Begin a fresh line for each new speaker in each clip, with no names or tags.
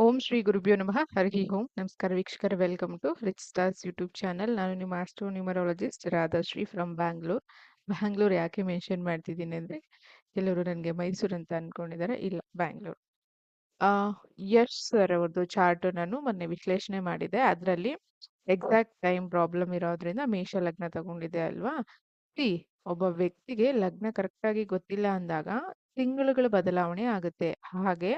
ಓಂ ಶ್ರೀ ಗುರುಭ್ಯೋ ನಮಃ ಹರಿ ಓಂ. ನಮಸ್ಕಾರ ವೀಕ್ಷಕರೇ, welcome to rich stars YouTube channel. ನಾನು ನಿಮ್ಮ astro numerologist Radhashree from Bangalore ಯಾಕೆ ಮೆನ್ಷನ್ ಮಾಡ್ತಿದ್ದೀನಿ ಅಂದರೆ, ಕೆಲವರು ನನಗೆ ಮೈಸೂರು ಅಂತ ಅನ್ಕೊಂಡಿದ್ದಾರೆ. ಇಲ್ಲ, ಬ್ಯಾಂಗ್ಳೂರ್. ಆ ಯಶ್ ಸರ್ ಅವ್ರದ್ದು ಚಾರ್ಟ್ ನಾನು ಮೊನ್ನೆ ವಿಶ್ಲೇಷಣೆ ಮಾಡಿದೆ. ಅದರಲ್ಲಿ ಎಕ್ಸಾಕ್ಟ್ ಟೈಮ್ ಪ್ರಾಬ್ಲಮ್ ಇರೋದ್ರಿಂದ ಮೇಷ ಲಗ್ನ ತಗೊಂಡಿದೆ ಅಲ್ವಾ. ಸಿ, ಒಬ್ಬ ವ್ಯಕ್ತಿಗೆ ಲಗ್ನ ಕರೆಕ್ಟಾಗಿ ಗೊತ್ತಿಲ್ಲ ಅಂದಾಗ ತಿಂಗಳುಗಳ ಬದಲಾವಣೆ ಆಗುತ್ತೆ. ಹಾಗೆ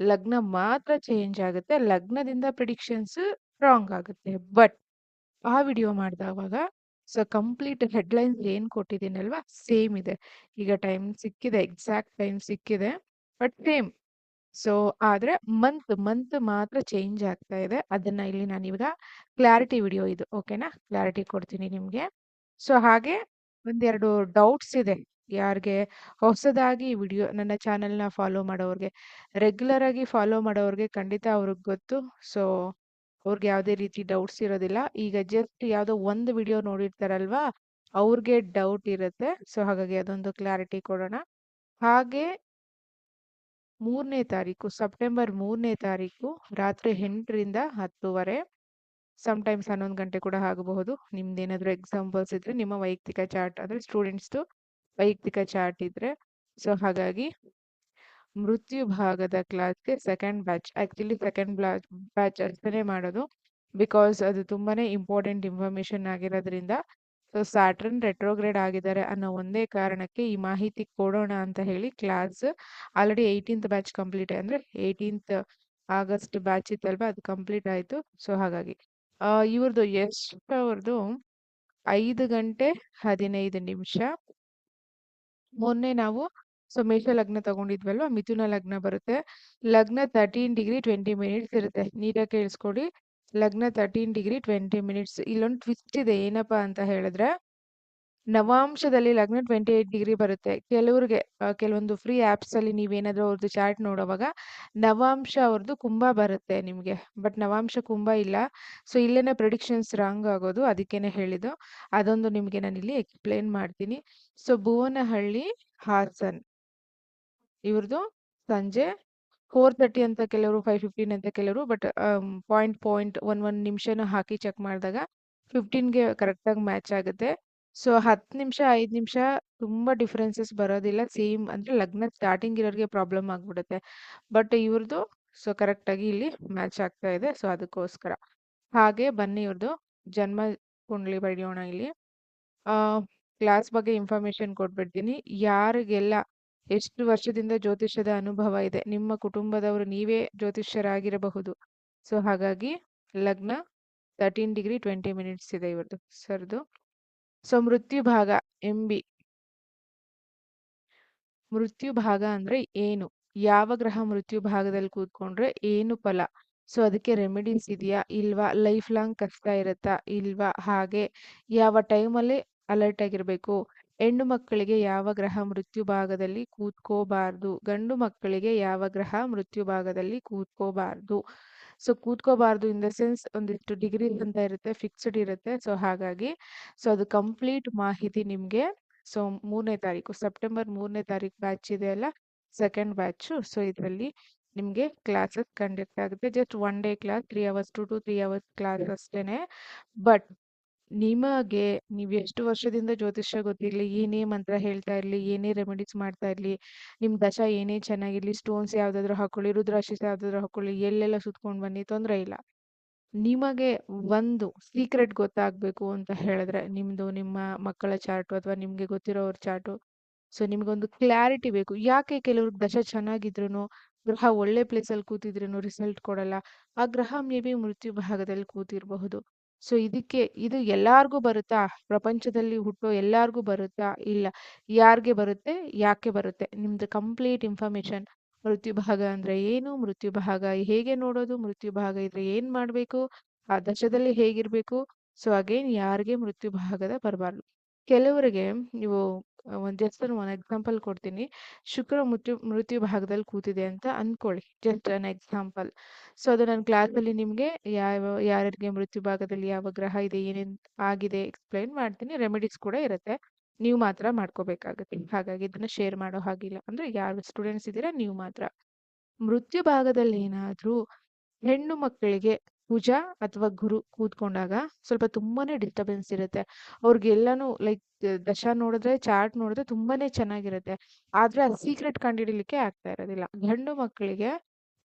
ಲಗ್ನ ಮಾತ್ರ ಚೇಂಜ್ ಆಗುತ್ತೆ, ಲಗ್ನದಿಂದ ಪ್ರಿಡಿಕ್ಷನ್ಸ್ ರಾಂಗ್ ಆಗುತ್ತೆ. ಬಟ್ ಆ ವಿಡಿಯೋ ಮಾಡಿದವಾಗ ಕಂಪ್ಲೀಟ್ ಹೆಡ್ಲೈನ್ಸ್ ಏನ್ ಕೊಟ್ಟಿದ್ದೀನಲ್ವಾ, ಸೇಮ್ ಇದೆ. ಈಗ ಟೈಮ್ ಸಿಕ್ಕಿದೆ, ಎಕ್ಸಾಕ್ಟ್ ಟೈಮ್ ಸಿಕ್ಕಿದೆ, ಬಟ್ ಸೇಮ್. ಸೊ ಆದ್ರೆ ಮಂತ್ ಮಾತ್ರ ಚೇಂಜ್ ಆಗ್ತಾ ಇದೆ. ಅದನ್ನ ಇಲ್ಲಿ ನಾನು ಇವಾಗ ಕ್ಲಾರಿಟಿ ವಿಡಿಯೋ ಇದು, ಓಕೆನಾ, ಕ್ಲಾರಿಟಿ ಕೊಡ್ತೀನಿ ನಿಮ್ಗೆ. ಸೊ ಹಾಗೆ ಒಂದೆರಡು ಡೌಟ್ಸ್ ಇದೆ. ಯಾರಿಗೆ ಹೊಸದಾಗಿ ವಿಡಿಯೋ ನನ್ನ ಚಾನೆಲ್ನ ಫಾಲೋ ಮಾಡೋರ್ಗೆ, ರೆಗ್ಯುಲರ್ ಆಗಿ ಫಾಲೋ ಮಾಡೋರ್ಗೆ ಖಂಡಿತ ಅವ್ರಿಗೆ ಗೊತ್ತು. ಸೊ ಅವ್ರಿಗೆ ಯಾವುದೇ ರೀತಿ ಡೌಟ್ಸ್ ಇರೋದಿಲ್ಲ. ಈಗ ಜಸ್ಟ್ ಯಾವುದೋ ಒಂದು ವಿಡಿಯೋ ನೋಡಿರ್ತಾರಲ್ವಾ, ಅವ್ರಿಗೆ ಡೌಟ್ ಇರುತ್ತೆ. ಸೊ ಹಾಗಾಗಿ ಅದೊಂದು ಕ್ಲಾರಿಟಿ ಕೊಡೋಣ. ಹಾಗೆ 3ನೇ ತಾರೀಕು, ಸೆಪ್ಟೆಂಬರ್ 3ನೇ ತಾರೀಕು ರಾತ್ರಿ 8ರಿಂದ 10:30, ಸಮ್ಟೈಮ್ಸ್ 11 ಗಂಟೆ ಕೂಡ ಆಗಬಹುದು. ನಿಮ್ದೇನಾದ್ರೂ ಎಕ್ಸಾಂಪಲ್ಸ್ ಇದ್ರೆ, ನಿಮ್ಮ ವೈಯಕ್ತಿಕ ಚಾರ್ಟ್ ಅಂದ್ರೆ ಸ್ಟೂಡೆಂಟ್ಸ್ದು ವೈಯಕ್ತಿಕ ಚಾರ್ಟ್ ಇದ್ರೆ. ಸೊ ಹಾಗಾಗಿ ಮೃತ್ಯು ಭಾಗದ ಕ್ಲಾಸ್ಗೆ second batch, actually second batch ಅಷ್ಟೇ ಮಾಡೋದು, ಬಿಕಾಸ್ ಅದು ತುಂಬಾನೇ ಇಂಪಾರ್ಟೆಂಟ್ ಇನ್ಫಾರ್ಮೇಶನ್ ಆಗಿರೋದ್ರಿಂದ. ಸೊ ಸ್ಯಾಟರ್ನ್ ರೆಟ್ರೋಗ್ರೇಡ್ ಆಗಿದ್ದಾರೆ ಅನ್ನೋ ಒಂದೇ ಕಾರಣಕ್ಕೆ ಈ ಮಾಹಿತಿ ಕೊಡೋಣ ಅಂತ ಹೇಳಿ class already 18th batch complete, ಅಂದ್ರೆ 18th ಆಗಸ್ಟ್ ಬ್ಯಾಚ್ ಇತ್ತಲ್ವಾ, ಅದು ಕಂಪ್ಲೀಟ್ ಆಯ್ತು. ಸೊ ಹಾಗಾಗಿ ಇವ್ರದ್ದು ಎಷ್ಟು ಅವ್ರದ್ದು 5:15. ಮೊನ್ನೆ ನಾವು ಮೇಷ ಲಗ್ನ ತಗೊಂಡಿದ್ವಲ್ವಾ, ಮಿಥುನ ಲಗ್ನ ಬರುತ್ತೆ. ಲಗ್ನ 13°20' ಇರುತ್ತೆ. ನೀಟಾಗಿ ಕೇಳಿಸ್ಕೊಡಿ, ಲಗ್ನ 13°20'. ಇಲ್ಲೊಂದು ಟ್ವಿಸ್ಟ್ ಇದೆ. ಏನಪ್ಪಾ ಅಂತ ಹೇಳಿದ್ರೆ, ನವಾಂಶದಲ್ಲಿ ಲಗ್ನ 28° ಬರುತ್ತೆ. ಕೆಲವ್ರಿಗೆ ಕೆಲವೊಂದು ಫ್ರೀ ಆಪ್ಸ್ ಅಲ್ಲಿ ನೀವೇನಾದ್ರೂ ಅವ್ರದ್ದು ಚಾರ್ಟ್ ನೋಡುವಾಗ ನವಾಂಶ ಅವ್ರದ್ದು ಕುಂಭ ಬರುತ್ತೆ ನಿಮ್ಗೆ, ಬಟ್ ನವಾಂಶ ಕುಂಭ ಇಲ್ಲ. ಸೊ ಇಲ್ಲೇನೆ ಪ್ರಿಡಿಕ್ಷನ್ಸ್ ರಾಂಗ್ ಆಗೋದು, ಅದಕ್ಕೇನೆ ಹೇಳಿದ್ದು. ಅದೊಂದು ನಿಮ್ಗೆ ನಾನು ಇಲ್ಲಿ ಎಕ್ಸ್ಪ್ಲೇನ್ ಮಾಡ್ತೀನಿ. ಸೊ ಭುವನಹಳ್ಳಿ, ಹಾಸನ್, ಇವ್ರದ್ದು ಸಂಜೆ 4:30 ಅಂತ ಕೆಲವರು, 5:15 ಅಂತ ಕೆಲವರು, ಬಟ್ ಒಂದ್ ನಿಮಿಷನೂ ಹಾಕಿ ಚೆಕ್ ಮಾಡಿದಾಗ 15ಗೆ ಕರೆಕ್ಟಾಗಿ ಮ್ಯಾಚ್ ಆಗುತ್ತೆ. ಸೊ 10 ನಿಮಿಷ 5 ನಿಮಿಷ ತುಂಬಾ ಡಿಫ್ರೆನ್ಸಸ್ ಬರೋದಿಲ್ಲ. ಸೇಮ್ ಅಂದ್ರೆ ಲಗ್ನ ಸ್ಟಾರ್ಟಿಂಗ್ ಇರೋರಿಗೆ ಪ್ರಾಬ್ಲಮ್ ಆಗ್ಬಿಡುತ್ತೆ, ಬಟ್ ಇವ್ರದ್ದು ಸೊ ಕರೆಕ್ಟಾಗಿ ಇಲ್ಲಿ ಮ್ಯಾಚ್ ಆಗ್ತಾ ಇದೆ. ಸೊ ಅದಕ್ಕೋಸ್ಕರ ಹಾಗೆ ಬನ್ನಿ ಇವ್ರದ್ದು ಜನ್ಮ ಕುಂಡ್ಲಿ ಬರೆಯೋಣ ಇಲ್ಲಿ. ಆ ಕ್ಲಾಸ್ ಬಗ್ಗೆ ಇನ್ಫಾರ್ಮೇಶನ್ ಕೊಟ್ಬಿಡ್ತೀನಿ. ಯಾರಿಗೆಲ್ಲ ಎಷ್ಟು ವರ್ಷದಿಂದ ಜ್ಯೋತಿಷ್ಯದ ಅನುಭವ ಇದೆ, ನಿಮ್ಮ ಕುಟುಂಬದವರು ನೀವೇ ಜ್ಯೋತಿಷ್ಯರಾಗಿರಬಹುದು. ಸೊ ಹಾಗಾಗಿ ಲಗ್ನ 13°20' ಇದೆ ಇವ್ರದ್ದು ಸರ್ದು. ಸೊ ಮೃತ್ಯು ಭಾಗ MB. ಮೃತ್ಯು ಭಾಗ ಅಂದ್ರೆ ಏನು, ಯಾವ ಗ್ರಹ ಮೃತ್ಯು ಭಾಗದಲ್ಲಿ ಕೂತ್ಕೊಂಡ್ರೆ ಏನು ಫಲ, ಸೊ ಅದಕ್ಕೆ ರೆಮಿಡೀಸ್ ಇದೆಯಾ ಇಲ್ವಾ, ಲೈಫ್ ಲಾಂಗ್ ಕಷ್ಟ ಇರುತ್ತಾ ಇಲ್ವಾ, ಹಾಗೆ ಯಾವ ಟೈಮಲ್ಲಿ ಅಲರ್ಟ್ ಆಗಿರ್ಬೇಕು, ಹೆಣ್ಣು ಮಕ್ಕಳಿಗೆ ಯಾವ ಗ್ರಹ ಮೃತ್ಯು ಭಾಗದಲ್ಲಿ ಕೂತ್ಕೋಬಾರ್ದು, ಗಂಡು ಮಕ್ಕಳಿಗೆ ಯಾವ ಗ್ರಹ ಮೃತ್ಯು ಭಾಗದಲ್ಲಿ ಕೂತ್ಕೋಬಾರ್ದು. ಸೊ ಕೂತ್ಕೋಬಾರ್ದು ಇನ್ ದ ಸೆನ್ಸ್ ಒಂದಿಷ್ಟು ಡಿಗ್ರೀಸ್ ಅಂತ ಇರುತ್ತೆ, ಫಿಕ್ಸ್ಡ್ ಇರುತ್ತೆ. ಸೊ ಹಾಗಾಗಿ ಸೊ ಅದು ಕಂಪ್ಲೀಟ್ ಮಾಹಿತಿ ನಿಮ್ಗೆ. ಸೊ 3ನೇ ತಾರೀಕು, ಸೆಪ್ಟೆಂಬರ್ 3ನೇ ತಾರೀಕು ಬ್ಯಾಚ್ ಇದೆ ಅಲ್ಲ, ಸೆಕೆಂಡ್ ಬ್ಯಾಚು. ಸೊ ಇದರಲ್ಲಿ ನಿಮ್ಗೆ ಕ್ಲಾಸಸ್ ಕಂಡಕ್ಟ್ ಆಗುತ್ತೆ. Just one day class, 3 hours, 2 to 3 hours class ಅಷ್ಟೇನೆ. ಬಟ್ ನಿಮಗೆ ನೀವು ಎಷ್ಟು ವರ್ಷದಿಂದ ಜ್ಯೋತಿಷ್ಯ ಗೊತ್ತಿರ್ಲಿ, ಏನೇ ಮಂತ್ರ ಹೇಳ್ತಾ ಇರ್ಲಿ, ಏನೇ ರೆಮಿಡೀಸ್ ಮಾಡ್ತಾ ಇರ್ಲಿ, ನಿಮ್ ದಶ ಏನೇ ಚೆನ್ನಾಗಿರ್ಲಿ, ಸ್ಟೋನ್ಸ್ ಯಾವ್ದಾದ್ರು ಹಾಕೊಳ್ಳಿ, ರುದ್ರಾಕ್ಷಿಸ್ ಯಾವ್ದಾದ್ರು ಹಾಕೊಳ್ಳಿ, ಎಲ್ಲೆಲ್ಲ ಸುತ್ಕೊಂಡ್ ಬನ್ನಿ, ತೊಂದ್ರೆ ಇಲ್ಲ. ನಿಮಗೆ ಒಂದು ಸೀಕ್ರೆಟ್ ಗೊತ್ತಾಗ್ಬೇಕು ಅಂತ ಹೇಳಿದ್ರೆ, ನಿಮ್ದು ನಿಮ್ಮ ಮಕ್ಕಳ ಚಾರ್ಟು ಅಥವಾ ನಿಮ್ಗೆ ಗೊತ್ತಿರೋವ್ರ ಚಾರ್ಟು. ಸೊ ನಿಮ್ಗೊಂದು ಕ್ಲಾರಿಟಿ ಬೇಕು. ಯಾಕೆ ಕೆಲವ್ರಿಗೆ ದಶ ಚೆನ್ನಾಗಿದ್ರು, ಗ್ರಹ ಒಳ್ಳೆ ಪ್ಲೇಸಲ್ಲಿ ಕೂತಿದ್ರು ರಿಸಲ್ಟ್ ಕೊಡಲ್ಲ, ಆ ಗ್ರಹ ಮೇ ಬಿ ಮೃತ್ಯು ಭಾಗದಲ್ಲಿ ಕೂತಿರಬಹುದು. ಸೊ ಇದು ಎಲ್ಲಾರ್ಗೂ ಬರುತ್ತಾ, ಪ್ರಪಂಚದಲ್ಲಿ ಹುಟ್ಟೋ ಎಲ್ಲಾರ್ಗೂ ಬರುತ್ತಾ, ಇಲ್ಲ. ಯಾರಿಗೆ ಬರುತ್ತೆ, ಯಾಕೆ ಬರುತ್ತೆ, ನಿಮ್ದು ಕಂಪ್ಲೀಟ್ ಇನ್ಫಾರ್ಮೇಶನ್. ಮೃತ್ಯು ಭಾಗ ಅಂದ್ರೆ ಏನು, ಮೃತ್ಯು ಭಾಗ ಹೇಗೆ ನೋಡೋದು, ಮೃತ್ಯು ಭಾಗ ಇದ್ರೆ ಏನ್ ಮಾಡ್ಬೇಕು, ಆ ದಶದಲ್ಲಿ ಹೇಗಿರ್ಬೇಕು. ಸೊ ಅಗೇನ್ ಯಾರಿಗೆ ಮೃತ್ಯು ಭಾಗದ ಬರಬಾರ್ದು. ಕೆಲವರಿಗೆ ನೀವು ಜಸ್ಟ್ ಒಂದು ಎಕ್ಸಾಂಪಲ್ ಕೊಡ್ತೀನಿ. ಶುಕ್ರ ಮೃತ್ಯು ಭಾಗದಲ್ಲಿ ಕೂತಿದೆ ಅಂತ ಅನ್ಕೊಳ್ಳಿ, ಜಸ್ಟ್ ಅನ್ ಎಕ್ಸಾಂಪಲ್. ಸೊ ಅದು ನನ್ನ ಕ್ಲಾಸಲ್ಲಿ ನಿಮ್ಗೆ ಯಾರ್ಯಾರಿಗೆ ಮೃತ್ಯು ಭಾಗದಲ್ಲಿ ಯಾವ ಗ್ರಹ ಇದೆ, ಏನೇನ್ ಆಗಿದೆ ಎಕ್ಸ್ಪ್ಲೈನ್ ಮಾಡ್ತೀನಿ. ರೆಮಿಡೀಸ್ ಕೂಡ ಇರುತ್ತೆ, ನೀವು ಮಾತ್ರ ಮಾಡ್ಕೋಬೇಕಾಗುತ್ತೆ. ಹಾಗಾಗಿ ಇದನ್ನ ಶೇರ್ ಮಾಡೋ ಹಾಗಿಲ್ಲ. ಅಂದ್ರೆ ಯಾರು ಸ್ಟೂಡೆಂಟ್ಸ್ ಇದ್ದೀರಾ ನೀವು ಮಾತ್ರ. ಮೃತ್ಯು ಭಾಗದಲ್ಲಿ ಏನಾದ್ರೂ ಹೆಣ್ಣು ಮಕ್ಕಳಿಗೆ ಕುಜ ಅಥವಾ ಗುರು ಕೂತ್ಕೊಂಡಾಗ ಸ್ವಲ್ಪ ತುಂಬಾನೇ ಡಿಸ್ಟರ್ಬೆನ್ಸ್ ಇರುತ್ತೆ. ಅವ್ರಿಗೆಲ್ಲಾನು ಲೈಕ್ ದಶ ನೋಡಿದ್ರೆ, ಚಾರ್ಟ್ ನೋಡಿದ್ರೆ ತುಂಬಾನೇ ಚೆನ್ನಾಗಿರುತ್ತೆ. ಆದ್ರೆ ಆ ಸೀಕ್ರೆಟ್ ಕಂಡುಹಿಡಿಲಿಕ್ಕೆ ಆಗ್ತಾ ಇರೋದಿಲ್ಲ. ಗಂಡು ಮಕ್ಕಳಿಗೆ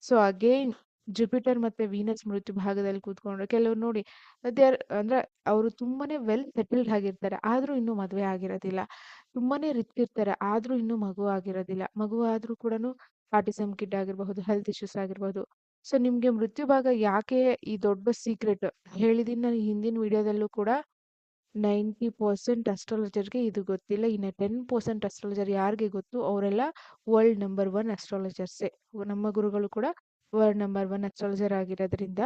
ಸೊ ಅಗೈನ್ ಜುಪಿಟರ್ ಮತ್ತೆ ವೀನಸ್ ಮೃತ್ಯು ಭಾಗದಲ್ಲಿ ಕೂತ್ಕೊಂಡ್ರೆ ಕೆಲವ್ರು ನೋಡಿ ದೇ ಆರ್ ಅಂದ್ರೆ ಅವರು ತುಂಬಾನೇ ವೆಲ್ ಸೆಟಲ್ಡ್ ಆಗಿರ್ತಾರೆ. ಆದ್ರೂ ಇನ್ನೂ ಮದುವೆ ಆಗಿರೋದಿಲ್ಲ. ತುಂಬಾನೇ ರಿಚ್ ಇರ್ತಾರೆ. ಆದ್ರೂ ಇನ್ನೂ ಮಗು ಆಗಿರೋದಿಲ್ಲ. ಮಗು ಆದ್ರೂ ಕೂಡನು ಆಟಿಸಮ್ ಕಿಡ್ ಆಗಿರಬಹುದು, ಹೆಲ್ತ್ ಇಶ್ಯೂಸ್ ಆಗಿರಬಹುದು. ಸೊ ನಿಮ್ಗೆ ಮೃತ್ಯು ಭಾಗ ಯಾಕೆ ಈ ದೊಡ್ಡ ಸೀಕ್ರೆಟ್ ಹೇಳಿದೀನಿ ನಾನು ಹಿಂದಿನ ವಿಡಿಯೋದಲ್ಲೂ ಕೂಡ. 90% ಅಸ್ಟ್ರಾಲಜರ್ಗೆ ಇದು ಗೊತ್ತಿಲ್ಲ. ಇನ್ನು 10% ಅಸ್ಟ್ರಾಲಜರ್ ಯಾರಿಗೆ ಗೊತ್ತು ಅವರೆಲ್ಲ ವರ್ಲ್ಡ್ ನಂಬರ್ 1 ಅಸ್ಟ್ರಾಲಜರ್ಸೇ. ನಮ್ಮ ಗುರುಗಳು ಕೂಡ ವರ್ಲ್ಡ್ ನಂಬರ್ 1 ಅಸ್ಟ್ರಾಲಜರ್ ಆಗಿರೋದ್ರಿಂದ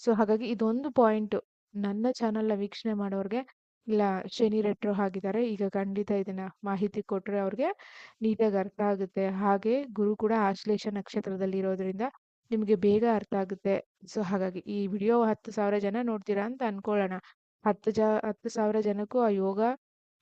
ಸೊ ಹಾಗಾಗಿ ಇದೊಂದು ಪಾಯಿಂಟ್ ನನ್ನ ಚಾನೆಲ್ನ ವೀಕ್ಷಣೆ ಮಾಡೋರ್ಗೆ ಇಲ್ಲ ಶನಿ ರೆಟ್ರೋ ಆಗಿದ್ದಾರೆ ಈಗ ಖಂಡಿತ ಇದನ್ನ ಮಾಹಿತಿ ಕೊಟ್ರೆ ಅವ್ರಿಗೆ ನೀಟಾಗಿ ಅರ್ಥ ಆಗುತ್ತೆ. ಹಾಗೆ ಗುರು ಕೂಡ ಆಶ್ಲೇಷ ನಕ್ಷತ್ರದಲ್ಲಿ ಇರೋದ್ರಿಂದ ನಿಮ್ಗೆ ಬೇಗ ಅರ್ಥ ಆಗುತ್ತೆ. ಸೊ ಹಾಗಾಗಿ ಈ ವಿಡಿಯೋ 10,000 ಜನ ನೋಡ್ತೀರಾ ಅಂತ ಅನ್ಕೊಳ್ಳೋಣ. 10,000 ಜನಕ್ಕೂ ಆ ಯೋಗ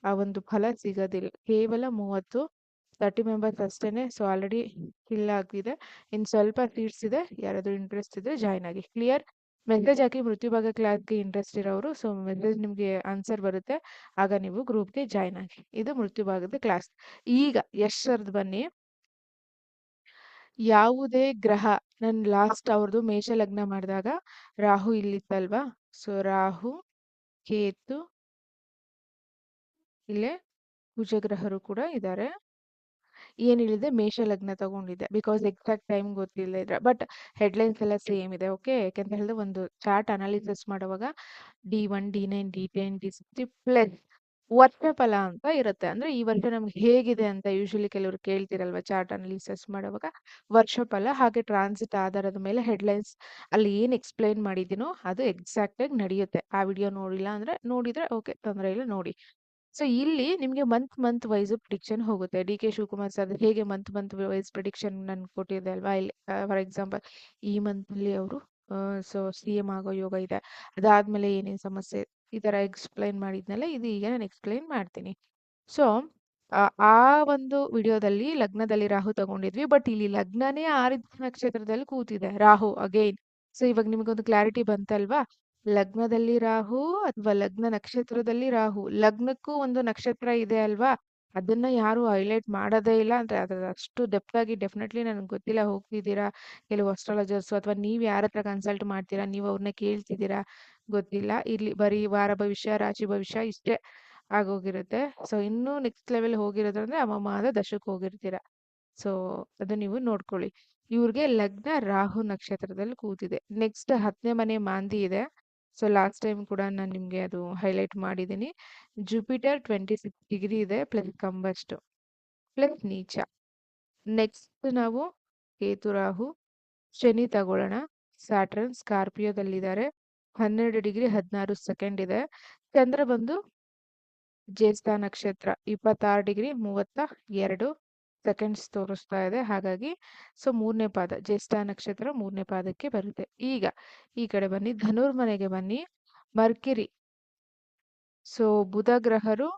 ಆ ಒಂದು ಫಲ ಸಿಗೋದಿಲ್ಲ. ಕೇವಲ 30 ಮೆಂಬರ್ಸ್ ಅಷ್ಟೇನೆ. ಸೊ ಆಲ್ರೆಡಿ ಫಿಲ್ ಆಗಿದೆ. ಇನ್ನು ಸ್ವಲ್ಪ ಸೀಟ್ಸ್ ಇದೆ. ಯಾರಾದ್ರೂ ಇಂಟ್ರೆಸ್ಟ್ ಇದ್ರೆ ಜಾಯ್ನ್ ಆಗಿ. ಕ್ಲಿಯರ್? ಮೆಸೇಜ್ ಹಾಕಿ ಮೃತ್ಯು ಭಾಗ ಕ್ಲಾಸ್ಗೆ ಇಂಟ್ರೆಸ್ಟ್ ಇರೋರು. ಸೊ ಮೆಸೇಜ್ ನಿಮ್ಗೆ ಆನ್ಸರ್ ಬರುತ್ತೆ. ಆಗ ನೀವು ಗ್ರೂಪ್ಗೆ ಜಾಯ್ನ್ ಆಗಿ. ಇದು ಮೃತ್ಯು ಭಾಗದ ಕ್ಲಾಸ್. ಈಗ ಯಶ್ ಸರ್ದ್ ಬನ್ನಿ. ಯಾವುದೇ ಗ್ರಹ ನಾನು ಲಾಸ್ಟ್ ಅವ್ರದ್ದು ಮೇಷ ಲಗ್ನ ಮಾಡಿದಾಗ ರಾಹು ಇಲ್ಲಿತ್ತಲ್ವಾ? ಸೊ ರಾಹು, ಕೇತು, ಇಲ್ಲೇ ಕುಜಗ್ರಹರು ಕೂಡ ಇದ್ದಾರೆ. ಏನ್ ಹೇಳಿದೆ? ಮೇಷ ಲಗ್ನ ತಗೊಂಡಿದ್ದೆ. ಬಿಕಾಸ್ ಎಕ್ಸಾಕ್ಟ್ ಟೈಮ್ ಗೊತ್ತಿಲ್ಲ ಇದ್ರೆ. ಬಟ್ ಹೆಡ್ಲೈನ್ಸ್ ಎಲ್ಲ ಸೇಮ್ ಇದೆ. ಓಕೆ? ಯಾಕಂತ ಹೇಳಿದ್ರೆ ಒಂದು ಚಾರ್ಟ್ ಅನಾಲಿಸಿಸ್ ಮಾಡುವಾಗ D1, D9, D10, D60 plus ವರ್ಷ ಫಲ ಅಂತ ಇರುತ್ತೆ. ಅಂದ್ರೆ ಈ ವರ್ಷ ನಮ್ಗೆ ಹೇಗಿದೆ ಅಂತ ಯೂಶಲಿ ಕೆಲವರು ಕೇಳ್ತಿರಲ್ವಾ ಚಾರ್ಟ್ ಅನಾಲಿಸಿಸ್ ಮಾಡುವಾಗ. ವರ್ಷ ಫಲ ಹಾಗೆ ಟ್ರಾನ್ಸಿಟ್ ಆಧಾರದ ಮೇಲೆ ಹೆಡ್ಲೈನ್ಸ್ ಅಲ್ಲಿ ಏನ್ ಎಕ್ಸ್ಪ್ಲೈನ್ ಮಾಡಿದ್ದೀನೋ ಅದು ಎಕ್ಸಾಕ್ಟ್ ಆಗಿ ನಡೆಯುತ್ತೆ. ಆ ವಿಡಿಯೋ ನೋಡಿಲ್ಲ ಅಂದ್ರೆ ನೋಡಿದ್ರೆ ಓಕೆ, ತೊಂದರೆ ಇಲ್ಲ, ನೋಡಿ. ಸೊ ಇಲ್ಲಿ ನಿಮ್ಗೆ ಮಂತ್ ವೈಸ್ ಪ್ರಿಡಿಕ್ಷನ್ ಹೋಗುತ್ತೆ. ಡಿ.ಕೆ. ಶಿವಕುಮಾರ್ ಸರ್ ಹೇಗೆ ಮಂತ್ ವೈಸ್ ಪ್ರಿಡಿಕ್ಷನ್ ನನ್ಗೆ ಕೊಟ್ಟಿದೆ ಅಲ್ವಾ? ಇಲ್ಲಿ ಫಾರ್ ಎಕ್ಸಾಂಪಲ್ ಈ ಮಂತ್ ಅಲ್ಲಿ ಅವರು ಸೊ CM ಆಗೋ ಯೋಗ ಇದೆ. ಅದಾದ್ಮೇಲೆ ಏನೇನ್ ಸಮಸ್ಯೆ ಈ ತರ ಎಕ್ಸ್ಪ್ಲೈನ್ ಮಾಡಿದ್ನಲ್ಲ, ಇದು ಈಗ ನಾನು ಎಕ್ಸ್ಪ್ಲೈನ್ ಮಾಡ್ತೀನಿ. ಸೊ ಆ ಒಂದು ವಿಡಿಯೋದಲ್ಲಿ ಲಗ್ನದಲ್ಲಿ ರಾಹು ತಗೊಂಡಿದ್ವಿ. ಬಟ್ ಇಲ್ಲಿ ಲಗ್ನನೇ ಆರಿದ್ರ ನಕ್ಷತ್ರದಲ್ಲಿ ಕೂತಿದೆ ರಾಹು ಅಗೈನ್. ಸೊ ಇವಾಗ ನಿಮಗೊಂದು ಕ್ಲಾರಿಟಿ ಬಂತಲ್ವಾ? ಲಗ್ನದಲ್ಲಿ ರಾಹು ಅಥವಾ ಲಗ್ನ ನಕ್ಷತ್ರದಲ್ಲಿ ರಾಹು. ಲಗ್ನಕ್ಕೂ ಒಂದು ನಕ್ಷತ್ರ ಇದೆ ಅಲ್ವಾ? ಅದನ್ನ ಯಾರು ಹೈಲೈಟ್ ಮಾಡೋದೇ ಇಲ್ಲ. ಅಂದ್ರೆ ಅದ್ರ ಅಷ್ಟು ಡೆಪ್ತ್ ಆಗಿ ಡೆಫಿನೆಟ್ಲಿ ನನಗೆ ಗೊತ್ತಿಲ್ಲ. ಹೋಗ್ತಿದ್ದೀರಾ ಕೆಲವು ಅಸ್ಟ್ರಾಲಜರ್ಸ್ ಅಥವಾ ನೀವ್ ಯಾರ ಹತ್ರ ಕನ್ಸಲ್ಟ್ ಮಾಡ್ತೀರಾ, ನೀವು ಅವ್ರನ್ನ ಕೇಳ್ತಿದ್ದೀರಾ ಗೊತ್ತಿಲ್ಲ. ಇಲ್ಲಿ ಬರೀ ವಾರ ಭವಿಷ್ಯ, ರಾಶಿ ಭವಿಷ್ಯ ಇಷ್ಟೇ ಆಗೋಗಿರುತ್ತೆ. ಸೊ ಇನ್ನೂ ನೆಕ್ಸ್ಟ್ ಲೆವೆಲ್ ಹೋಗಿರೋದಂದ್ರೆ ಅವಮಾನ ದಶಕ್ ಹೋಗಿರ್ತೀರ. ಸೊ ಅದು ನೀವು ನೋಡ್ಕೊಳ್ಳಿ. ಇವ್ರಿಗೆ ಲಗ್ನ ರಾಹು ನಕ್ಷತ್ರದಲ್ಲಿ ಕೂತಿದೆ. ನೆಕ್ಸ್ಟ್ 10ನೇ ಮನೆ ಮಾಂದಿ ಇದೆ. ಸೊ ಲಾಸ್ಟ್ ಟೈಮ್ ಕೂಡ ನಾನು ನಿಮ್ಗೆ ಅದು ಹೈಲೈಟ್ ಮಾಡಿದ್ದೀನಿ. ಜುಪಿಟರ್ 26 ಡಿಗ್ರಿ ಇದೆ ಪ್ಲಸ್ ಕಂಬಸ್ಟ್ ಪ್ಲಸ್ ನೀಚ. ನೆಕ್ಸ್ಟ್ ನಾವು ಕೇತು ರಾಹು ಶನಿ ತಗೊಳ್ಳೋಣ. ಸ್ಯಾಟರ್ನ್ ಸ್ಕಾರ್ಪಿಯೋದಲ್ಲಿದ್ದಾರೆ. 12 ಡಿಗ್ರಿ 16 ಸೆಕೆಂಡ್ ಇದೆ. ಚಂದ್ರ ಬಂದು ಜ್ಯೇಷ್ಠ ನಕ್ಷತ್ರ 26 ಡಿಗ್ರಿ 32 ಸೆಕೆಂಡ್ಸ್ ತೋರಿಸ್ತಾ ಇದೆ. ಹಾಗಾಗಿ ಸೊ 3ನೇ ಪಾದ ಜ್ಯೇಷ್ಠ ನಕ್ಷತ್ರ 3ನೇ ಪಾದಕ್ಕೆ ಬರುತ್ತೆ. ಈಗ ಈ ಕಡೆ ಬನ್ನಿ, ಧನುರ್ಮನೆಗೆ ಬನ್ನಿ. ಮರ್ಕಿರಿ ಸೊ ಬುಧ ಗ್ರಹರು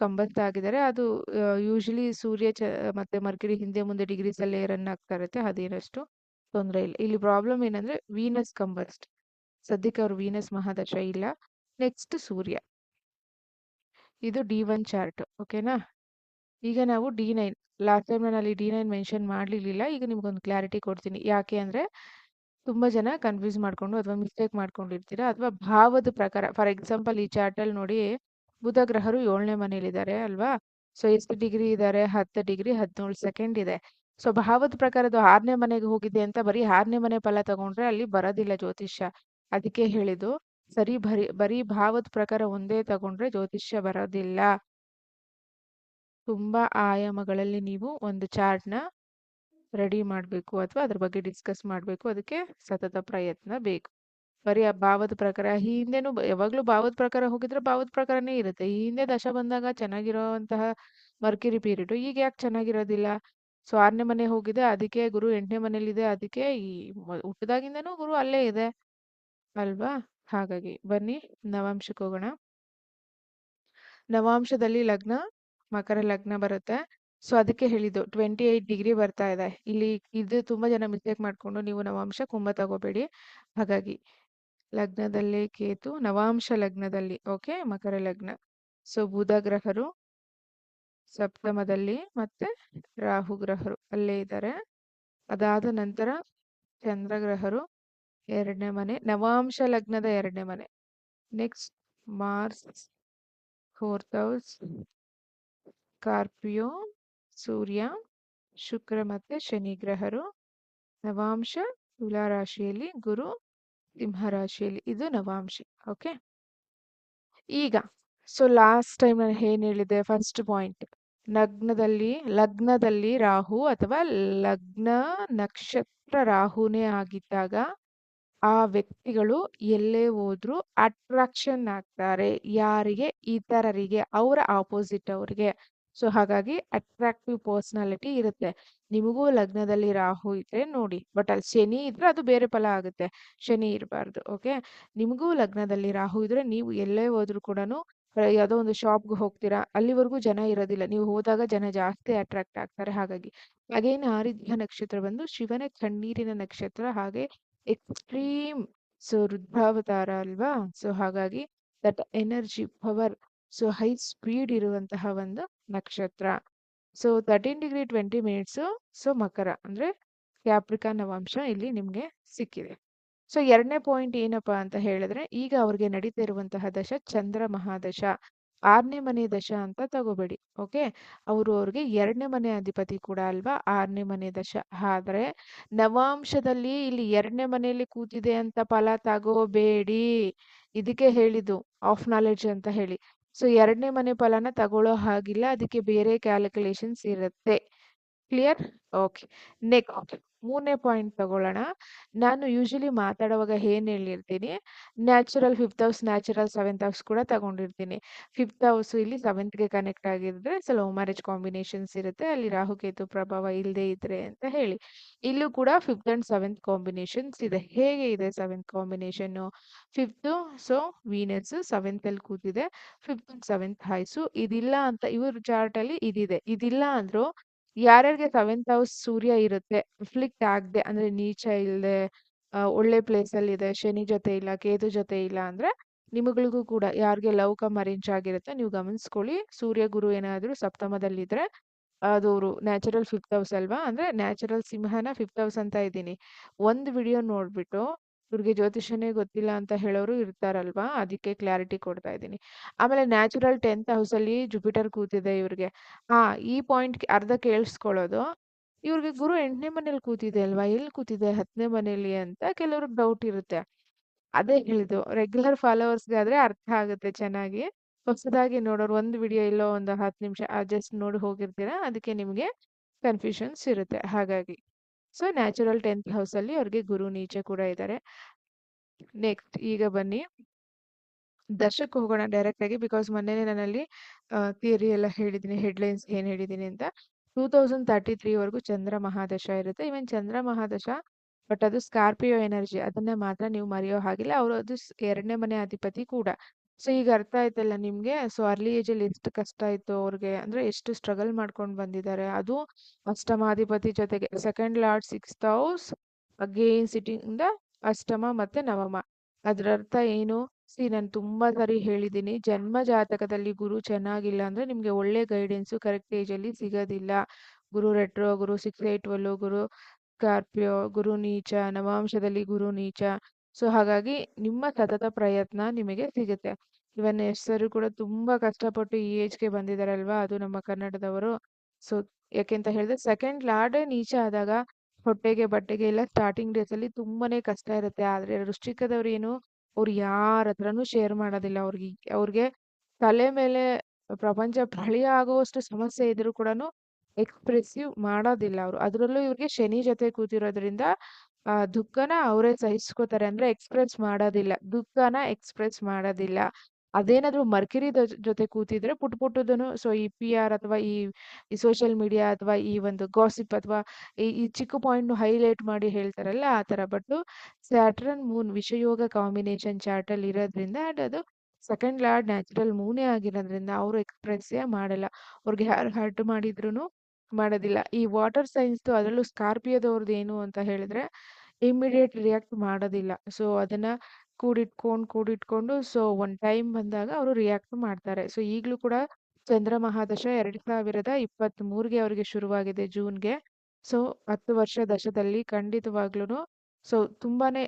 ಕಂಬಸ್ತ ಆಗಿದ್ದಾರೆ. ಅದು ಯೂಶಲಿ ಸೂರ್ಯ ಮತ್ತೆ ಮರ್ಕಿರಿ ಹಿಂದೆ ಮುಂದೆ ಡಿಗ್ರೀಸ್ ಅಲ್ಲೇ ರನ್ ಆಗ್ತಾ ಇರುತ್ತೆ. ಅದೇನಷ್ಟು ತೊಂದರೆ ಇಲ್ಲ. ಇಲ್ಲಿ ಪ್ರಾಬ್ಲಮ್ ಏನಂದ್ರೆ ವೀನಸ್ ಕಂಬಸ್ಟ್. ಸದ್ಯಕ್ಕೆ ಅವ್ರು ವೀನಸ್ ಮಹಾದಶ ಇಲ್ಲ. ನೆಕ್ಸ್ಟ್ ಸೂರ್ಯ. ಇದು D1 ಚಾರ್ಟ್. ಓಕೆನಾ? ಈಗ ನಾವು D9 ಲಾಸ್ಟ್ ಟೈಮ್ ನಾನು ಅಲ್ಲಿ D9 ಮೆನ್ಷನ್ ಮಾಡ್ಲಿಲ್ಲ. ಈಗ ನಿಮ್ಗೊಂದು ಕ್ಲಾರಿಟಿ ಕೊಡ್ತೀನಿ. ಯಾಕೆ ಅಂದ್ರೆ ತುಂಬಾ ಜನ ಕನ್ಫ್ಯೂಸ್ ಮಾಡ್ಕೊಂಡು ಅಥವಾ ಮಿಸ್ಟೇಕ್ ಮಾಡ್ಕೊಂಡಿರ್ತೀರಾ. ಅಥವಾ ಭಾವದ ಪ್ರಕಾರ ಫಾರ್ ಎಕ್ಸಾಂಪಲ್ ಈ ಚಾರ್ಟ್ ಅಲ್ಲಿ ನೋಡಿ ಬುಧ ಗ್ರಹರು 7ನೇ ಮನೇಲಿದ್ದಾರೆ ಅಲ್ವಾ? ಸೊ ಎಷ್ಟು ಡಿಗ್ರಿ ಇದ್ದಾರೆ? 10 ಡಿಗ್ರಿ 17 ಸೆಕೆಂಡ್ ಇದೆ. ಸೊ ಭಾವದ ಪ್ರಕಾರ ಅದು 6ನೇ ಮನೆಗೆ ಹೋಗಿದೆ ಅಂತ ಬರೀ 6ನೇ ಮನೆ ಫಲ ತಗೊಂಡ್ರೆ ಅಲ್ಲಿ ಬರೋದಿಲ್ಲ ಜ್ಯೋತಿಷ್ಯ. ಅದಕ್ಕೆ ಹೇಳಿದ್ದು ಸರಿ ಬರೀ ಭಾವದ ಪ್ರಕಾರ ಒಂದೇ ತಗೊಂಡ್ರೆ ಜ್ಯೋತಿಷ್ಯ ಬರೋದಿಲ್ಲ. ತುಂಬಾ ಆಯಾಮಗಳಲ್ಲಿ ನೀವು ಒಂದು ಚಾರ್ಟ್ನ ರೆಡಿ ಮಾಡಬೇಕು ಅಥವಾ ಅದ್ರ ಬಗ್ಗೆ ಡಿಸ್ಕಸ್ ಮಾಡಬೇಕು. ಅದಕ್ಕೆ ಸತತ ಪ್ರಯತ್ನ ಬೇಕು. ಬರೀ ಆ ಭಾವದ ಪ್ರಕಾರ ಈ ಹಿಂದೆನೂ ಯಾವಾಗ್ಲೂ ಭಾವದ ಪ್ರಕಾರ ಹೋಗಿದ್ರೆ ಭಾವದ ಪ್ರಕಾರನೇ ಇರುತ್ತೆ. ಈ ಹಿಂದೆ ದಶ ಬಂದಾಗ ಚೆನ್ನಾಗಿರೋಂತಹ ಮರ್ಕಿರಿ ಪೀರಿಯಡ್ ಈಗ ಯಾಕೆ ಚೆನ್ನಾಗಿರೋದಿಲ್ಲ? ಸೊ 6ನೇ ಮನೆ ಹೋಗಿದೆ, ಅದಕ್ಕೆ ಗುರು 8ನೇ ಮನೇಲಿದೆ, ಅದಕ್ಕೆ ಈ ಹುಟ್ಟದಾಗಿಂದನೂ ಗುರು ಅಲ್ಲೇ ಇದೆ ಅಲ್ವಾ? ಹಾಗಾಗಿ ಬನ್ನಿ ನವಾಂಶಕ್ಕೆ ಹೋಗೋಣ. ನವಾಂಶದಲ್ಲಿ ಲಗ್ನ ಮಕರ ಲಗ್ನ ಬರುತ್ತೆ. ಸೊ ಅದಕ್ಕೆ ಹೇಳಿದ್ದು 28 ಡಿಗ್ರಿ ಬರ್ತಾ ಇದೆ ಇಲ್ಲಿ. ಇದು ತುಂಬಾ ಜನ ಮಿಸ್ಟೇಕ್ ಮಾಡ್ಕೊಂಡು ನೀವು ನವಾಂಶ ಕುಂಭ ತಗೋಬೇಡಿ. ಹಾಗಾಗಿ ಲಗ್ನದಲ್ಲಿ ಕೇತು, ನವಾಂಶ ಲಗ್ನದಲ್ಲಿ, ಓಕೆ, ಮಕರ ಲಗ್ನ. ಸೊ ಬುಧ ಗ್ರಹರು ಸಪ್ತಮದಲ್ಲಿ ಮತ್ತೆ ರಾಹು ಗ್ರಹರು ಅಲ್ಲೇ ಇದ್ದಾರೆ. ಅದಾದ ನಂತರ ಚಂದ್ರಗ್ರಹರು 2ನೇ ಮನೆ, ನವಾಂಶ ಲಗ್ನದ 2ನೇ ಮನೆ. Next Mars 4th house, Scorpio, Surya, Shukra ಮತ್ತೆ ಶನಿ ಗ್ರಹರು. ನವಾಂಶ ತುಲಾ ರಾಶಿಯಲ್ಲಿ, ಗುರು ಸಿಂಹ ರಾಶಿಯಲ್ಲಿ. ಇದು ನವಾಂಶ. ಓಕೆ, ಈಗ ಸೊ ಲಾಸ್ಟ್ ಟೈಮ್ ನಾನು ಏನ್ ಹೇಳಿದೆ, ಫಸ್ಟ್ ಪಾಯಿಂಟ್, ಲಗ್ನದಲ್ಲಿ ರಾಹು ಅಥವಾ ಲಗ್ನ ನಕ್ಷತ್ರ ರಾಹುನೇ ಆಗಿದ್ದಾಗ ಆ ವ್ಯಕ್ತಿಗಳು ಎಲ್ಲೇ ಹೋದ್ರು ಅಟ್ರಾಕ್ಷನ್ ಆಗ್ತಾರೆ. ಯಾರಿಗೆ? ಇತರರಿಗೆ, ಅವರ ಆಪೋಸಿಟ್ ಅವ್ರಿಗೆ. ಸೊ ಹಾಗಾಗಿ ಅಟ್ರಾಕ್ಟಿವ್ ಪರ್ಸನಾಲಿಟಿ ಇರುತ್ತೆ. ನಿಮಗೂ ಲಗ್ನದಲ್ಲಿ ರಾಹು ಇದ್ರೆ ನೋಡಿ, ಬಟ್ ಅಲ್ಲಿ ಶನಿ ಇದ್ರೆ ಅದು ಬೇರೆ ಫಲ ಆಗುತ್ತೆ. ಶನಿ ಇರಬಾರ್ದು. ಓಕೆ, ನಿಮಗೂ ಲಗ್ನದಲ್ಲಿ ರಾಹು ಇದ್ರೆ ನೀವು ಎಲ್ಲೇ ಹೋದ್ರು ಕೂಡ ಯಾವುದೋ ಒಂದು ಶಾಪ್ಗೆ ಹೋಗ್ತೀರಾ, ಅಲ್ಲಿವರೆಗೂ ಜನ ಇರೋದಿಲ್ಲ, ನೀವು ಹೋದಾಗ ಜನ ಜಾಸ್ತಿ ಅಟ್ರಾಕ್ಟ್ ಆಗ್ತಾರೆ. ಹಾಗೇನೆ ಆರಿದ್ಯ ನಕ್ಷತ್ರ ಬಂದು ಶಿವನ ಕಣ್ಣೀರಿನ ನಕ್ಷತ್ರ, ಹಾಗೆ ಎಕ್ಸ್ಟ್ರೀಮ್, ಸೊ ರುದ್ರಾವತಾರ ಅಲ್ವಾ. ಸೊ ಹಾಗಾಗಿ that energy power, so high speed ಇರುವಂತಹ ಒಂದು ನಕ್ಷತ್ರ. ಸೊ 13 ಡಿಗ್ರಿ 20 ಮಿನಿಟ್ಸ್, ಸೊ ಮಕರ ಅಂದ್ರೆ ಕ್ಯಾಪ್ರಿಕಾನ್ ನವಾಂಶ ಇಲ್ಲಿ ನಿಮ್ಗೆ ಸಿಕ್ಕಿದೆ. ಸೊ 2ನೇ ಪಾಯಿಂಟ್ ಏನಪ್ಪಾ ಅಂತ ಹೇಳಿದ್ರೆ, ಈಗ ಅವ್ರಿಗೆ ನಡೀತಾ ಇರುವಂತಹ ದಶ ಚಂದ್ರ ಮಹಾದಶ. 6ನೇ ಮನೆ ದಶ ಅಂತ ತಗೋಬೇಡಿ. ಓಕೆ, ಅವ್ರಿಗೆ 2ನೇ ಮನೆ ಅಧಿಪತಿ ಕೂಡ ಅಲ್ವಾ, 6ನೇ ಮನೆ ದಶ. ಆದ್ರೆ ನವಾಂಶದಲ್ಲಿ ಇಲ್ಲಿ 2ನೇ ಮನೆಯಲ್ಲಿ ಕೂತಿದೆ ಅಂತ ಫಲ ತಗೋಬೇಡಿ. ಇದಕ್ಕೆ ಹೇಳಿದ್ದು ಆಫ್ ನಾಲೆಡ್ಜ್ ಅಂತ ಹೇಳಿ. ಸೊ 2ನೇ ಮನೆ ಫಲನ ತಗೊಳ್ಳೋ ಹಾಗಿಲ್ಲ, ಅದಕ್ಕೆ ಬೇರೆ ಕ್ಯಾಲ್ಕುಲೇಷನ್ಸ್ ಇರುತ್ತೆ. ಕ್ಲಿಯರ್? ಓಕೆ, ನೆಕ್ಸ್ಟ್ 3ನೇ ಪಾಯಿಂಟ್ ತಗೊಳ್ಳೋಣ. ನಾನು ಯೂಶಲಿ ಮಾತಾಡುವಾಗ ಏನ್ ಹೇಳಿರ್ತೀನಿ, natural 5th house, natural 7th house ಕೂಡ ತಗೊಂಡಿರ್ತೀನಿ. 5th ಹೌಸ್ ಇಲ್ಲಿ 7th ಗೆ ಕನೆಕ್ಟ್ ಆಗಿದ್ರೆ ಸೊ ಲವ್ ಮ್ಯಾರೇಜ್ ಕಾಂಬಿನೇಷನ್ಸ್ ಇರುತ್ತೆ, ಅಲ್ಲಿ ರಾಹುಕೇತು ಪ್ರಭಾವ ಇಲ್ಲದೆ ಇದ್ರೆ ಅಂತ ಹೇಳಿ. ಇಲ್ಲೂ ಕೂಡ 5th and 7th ಕಾಂಬಿನೇಷನ್ಸ್ ಇದೆ. ಹೇಗೆ ಇದೆ 7th combination? 5th, so Venus 7th ಅಲ್ಲಿ ಕೂತಿದೆ, 5th and 7th ಹೈಸು ಇದಿಲ್ಲ ಅಂತ ಇವ್ರ ಚಾರ್ಟ್ ಅಲ್ಲಿ ಇದಿದೆ. ಇದಿಲ್ಲ ಅಂದ್ರು ಯಾರ್ಯಾರಿಗೆ 7th ಹೌಸ್ ಸೂರ್ಯ ಇರುತ್ತೆ, ಅಫ್ಲಿಕ್ಟ್ ಆಗದೆ ಅಂದ್ರೆ ನೀಚ ಇಲ್ಲದೆ ಒಳ್ಳೆ ಪ್ಲೇಸ್ ಅಲ್ಲಿ ಇದೆ, ಶನಿ ಜೊತೆ ಇಲ್ಲ, ಕೇತು ಜೊತೆ ಇಲ್ಲ ಅಂದ್ರೆ ನಿಮಗಳಿಗೂ ಕೂಡ ಯಾರಿಗೆ ಲವ್ ಕಮ್ ಅರೇಂಜ್ ಆಗಿರುತ್ತೆ, ನೀವು ಗಮನಿಸ್ಕೊಳ್ಳಿ. ಸೂರ್ಯ ಗುರು ಏನಾದ್ರು ಸಪ್ತಮದಲ್ಲಿದ್ರೆ ಅದು ನ್ಯಾಚುರಲ್ 5th ಹೌಸ್ ಅಲ್ವಾ, ಅಂದ್ರೆ ನ್ಯಾಚುರಲ್ ಸಿಂಹನ 5th ಹೌಸ್ ಅಂತ ಇದ್ದೀನಿ. ಒಂದು ವಿಡಿಯೋ ನೋಡ್ಬಿಟ್ಟು ಇವ್ರಿಗೆ ಜ್ಯೋತಿಷನೇ ಗೊತ್ತಿಲ್ಲ ಅಂತ ಹೇಳೋರು ಇರ್ತಾರಲ್ವಾ, ಅದಕ್ಕೆ ಕ್ಲಾರಿಟಿ ಕೊಡ್ತಾ ಇದ್ದೀನಿ. ಆಮೇಲೆ ನ್ಯಾಚುರಲ್ 10th ಹೌಸ್ ಅಲ್ಲಿ ಜುಪಿಟರ್ ಕೂತಿದೆ ಇವ್ರಿಗೆ. ಈ ಪಾಯಿಂಟ್ ಅರ್ಧ ಕೇಳಿಸ್ಕೊಳ್ಳೋದು, ಇವ್ರಿಗೆ ಗುರು 8ನೇ ಮನೇಲಿ ಕೂತಿದೆ ಅಲ್ವಾ, ಎಲ್ಲಿ ಕೂತಿದೆ 10ನೇ ಮನೇಲಿ ಅಂತ ಕೆಲವ್ರಿಗೆ ಡೌಟ್ ಇರುತ್ತೆ. ಅದೇ ಹೇಳಿದ್ದು, ರೆಗ್ಯುಲರ್ ಫಾಲೋವರ್ಸ್ಗಾದ್ರೆ ಅರ್ಥ ಆಗುತ್ತೆ ಚೆನ್ನಾಗಿ. ಹೊಸದಾಗಿ ನೋಡೋರು ಒಂದು ವಿಡಿಯೋ ಇಲ್ಲೋ ಒಂದು 10 ನಿಮಿಷ ಜಸ್ಟ್ ನೋಡಿ ಹೋಗಿರ್ತೀರಾ, ಅದಕ್ಕೆ ನಿಮ್ಗೆ ಕನ್ಫ್ಯೂಷನ್ಸ್ ಇರುತ್ತೆ. ಹಾಗಾಗಿ ಸೊ ನ್ಯಾಚುರಲ್ 10th ಹೌಸ್ ಅಲ್ಲಿ ಅವ್ರಿಗೆ ಗುರು ನೀಚೆ ಕೂಡ ಇದ್ದಾರೆ. ನೆಕ್ಸ್ಟ್ ಈಗ ಬನ್ನಿ ದರ್ಶಕ್ ಹೋಗೋಣ ಡೈರೆಕ್ಟ್ ಆಗಿ, ಬಿಕಾಸ್ ಮೊನ್ನೆನೆ ನಾನಲ್ಲಿ ಥಿಯರಿ ಎಲ್ಲ ಹೇಳಿದ್ದೀನಿ, ಹೆಡ್ಲೈನ್ಸ್ ಏನ್ ಹೇಳಿದ್ದೀನಿ ಅಂತ. 2033 ಚಂದ್ರ ಮಹಾದಶ ಇರುತ್ತೆ. ಇವನ್ ಚಂದ್ರ ಮಹಾದಶ, ಬಟ್ ಅದು ಸ್ಕಾರ್ಪಿಯೋ ಎನರ್ಜಿ, ಅದನ್ನ ಮಾತ್ರ ನೀವು ಮರೆಯೋ ಹಾಗಿಲ್ಲ. ಅವರು ಅದು 2ನೇ ಮನೆ ಅಧಿಪತಿ ಕೂಡ. ಸೊ ಈಗ ಅರ್ಥ ಆಯ್ತಲ್ಲ ನಿಮ್ಗೆ. ಸೊ ಅರ್ಲಿ ಏಜ್ ಅಲ್ಲಿ ಎಷ್ಟು ಕಷ್ಟ ಇತ್ತು ಅವ್ರಿಗೆ, ಅಂದ್ರೆ ಎಷ್ಟು ಸ್ಟ್ರಗಲ್ ಮಾಡ್ಕೊಂಡು ಬಂದಿದ್ದಾರೆ. ಅದು ಅಷ್ಟಮಾಧಿಪತಿ ಜೊತೆಗೆ second lord 6th house again sitting the ಅಷ್ಟಮ ಮತ್ತೆ ನವಮ. ಅದ್ರ ಅರ್ಥ ಏನು? ನಾನು ತುಂಬಾ ಸರಿ ಹೇಳಿದ್ದೀನಿ, ಜನ್ಮ ಜಾತಕದಲ್ಲಿ ಗುರು ಚೆನ್ನಾಗಿಲ್ಲ ಅಂದ್ರೆ ನಿಮ್ಗೆ ಒಳ್ಳೆ ಗೈಡೆನ್ಸು ಕರೆಕ್ಟ್ ಏಜ್ ಅಲ್ಲಿ ಸಿಗೋದಿಲ್ಲ. ಗುರು ರೆಟ್ರೋ, ಗುರು 6 8 12, ಗುರು ಸ್ಕಾರ್ಪಿಯೋ, ಗುರು ನೀಚ, ನವಾಂಶದಲ್ಲಿ ಗುರು ನೀಚ. ಸೊ ಹಾಗಾಗಿ ನಿಮ್ಮ ಸತತ ಪ್ರಯತ್ನ ನಿಮಗೆ ಸಿಗುತ್ತೆ. ಇವನ್ ಹೆಸರು ಕೂಡ ತುಂಬಾ ಕಷ್ಟಪಟ್ಟು ಈ ಏಜ್ಗೆ ಬಂದಿದಾರಲ್ವಾ, ಅದು ನಮ್ಮ ಕನ್ನಡದವರು. ಸೊ ಯಾಕೆಂತ ಹೇಳಿದ್ರೆ ಸೆಕೆಂಡ್ ಲಾರ್ಡ್ ನೀಚ ಆದಾಗ ಹೊಟ್ಟೆಗೆ ಬಟ್ಟೆಗೆ ಎಲ್ಲ ಸ್ಟಾರ್ಟಿಂಗ್ ಡೇಸ್ ಅಲ್ಲಿ ತುಂಬಾನೇ ಕಷ್ಟ ಇರುತ್ತೆ. ಆದ್ರೆ ವೃಶ್ಚಿಕದವ್ರು ಏನು, ಅವ್ರು ಯಾರ ಹತ್ರನೂ ಶೇರ್ ಮಾಡೋದಿಲ್ಲ. ಅವ್ರಿಗೆ ತಲೆ ಮೇಲೆ ಪ್ರಪಂಚ ಪ್ರಳಯ ಆಗುವಷ್ಟು ಸಮಸ್ಯೆ ಇದ್ರು ಕೂಡ ಎಕ್ಸ್ಪ್ರೆಸಿವ್ ಮಾಡೋದಿಲ್ಲ ಅವರು. ಅದ್ರಲ್ಲೂ ಇವ್ರಿಗೆ ಶನಿ ಜೊತೆ ಕೂತಿರೋದ್ರಿಂದ ದುಃಖನ ಅವರೇ ಸಹಿಸ್ಕೋತಾರೆ, ಅಂದ್ರೆ ಎಕ್ಸ್ಪ್ರೆಸ್ ಮಾಡೋದಿಲ್ಲ, ದುಃಖನ ಎಕ್ಸ್ಪ್ರೆಸ್ ಮಾಡೋದಿಲ್ಲ. ಅದೇನಾದ್ರೂ ಮರ್ಕಿರಿ ಜೊತೆ ಕೂತಿದ್ರೆ ಪುಟ್ಟದನು, ಸೊ ಈ PR ಅಥವಾ ಈ ಸೋಷಿಯಲ್ ಮೀಡಿಯಾ ಅಥವಾ ಈ ಒಂದು ಗಾಸಿಪ್ ಅಥವಾ ಈ ಚಿಕ್ಕ ಪಾಯಿಂಟ್ ಹೈಲೈಟ್ ಮಾಡಿ ಹೇಳ್ತಾರಲ್ಲ ಆ ತರ. ಬಟ್ ಸ್ಯಾಟರ್ನ್ ಮೂನ್ ವಿಷಯೋಗ ಕಾಂಬಿನೇಷನ್ ಚಾರ್ಟ್ ಅಲ್ಲಿ ಇರೋದ್ರಿಂದ ಅಂಡ್ ಅದು ಸೆಕೆಂಡ್ ಲಾರ್ಡ್ ನ್ಯಾಚುರಲ್ ಮೂನೇ ಆಗಿರೋದ್ರಿಂದ ಅವರು ಎಕ್ಸ್ಪ್ರೆಸ್ ಮಾಡಲ್ಲ. ಅವ್ರಿಗೆ ಯಾರು ಹರ್ಟ್ ಮಾಡಿದ್ರು ಮಾಡೋದಿಲ್ಲ. ಈ ವಾಟರ್ ಸೈನ್ಸ್‌ದು ಅದರಲ್ಲೂ ಸ್ಕಾರ್ಪಿಯೋದವ್ರದ್ದು ಏನು ಅಂತ ಹೇಳಿದ್ರೆ ಇಮ್ಮಿಡಿಯೇಟ್ ರಿಯಾಕ್ಟ್ ಮಾಡೋದಿಲ್ಲ. ಸೊ ಅದನ್ನ ಕೂಡಿಟ್ಕೊಂಡು ಸೊ ಒಂದ್ ಟೈಮ್ ಬಂದಾಗ ಅವರು ರಿಯಾಕ್ಟ್ ಮಾಡ್ತಾರೆ. ಸೊ ಈಗ್ಲೂ ಕೂಡ ಚಂದ್ರ ಮಹಾದಶ 2023ಗೆ ಅವರಿಗೆ ಶುರುವಾಗಿದೆ ಜೂನ್‌ಗೆ. ಸೊ 10 ವರ್ಷ ದಶದಲ್ಲಿ ಖಂಡಿತವಾಗ್ಲೂನು ಸೊ ತುಂಬಾನೇ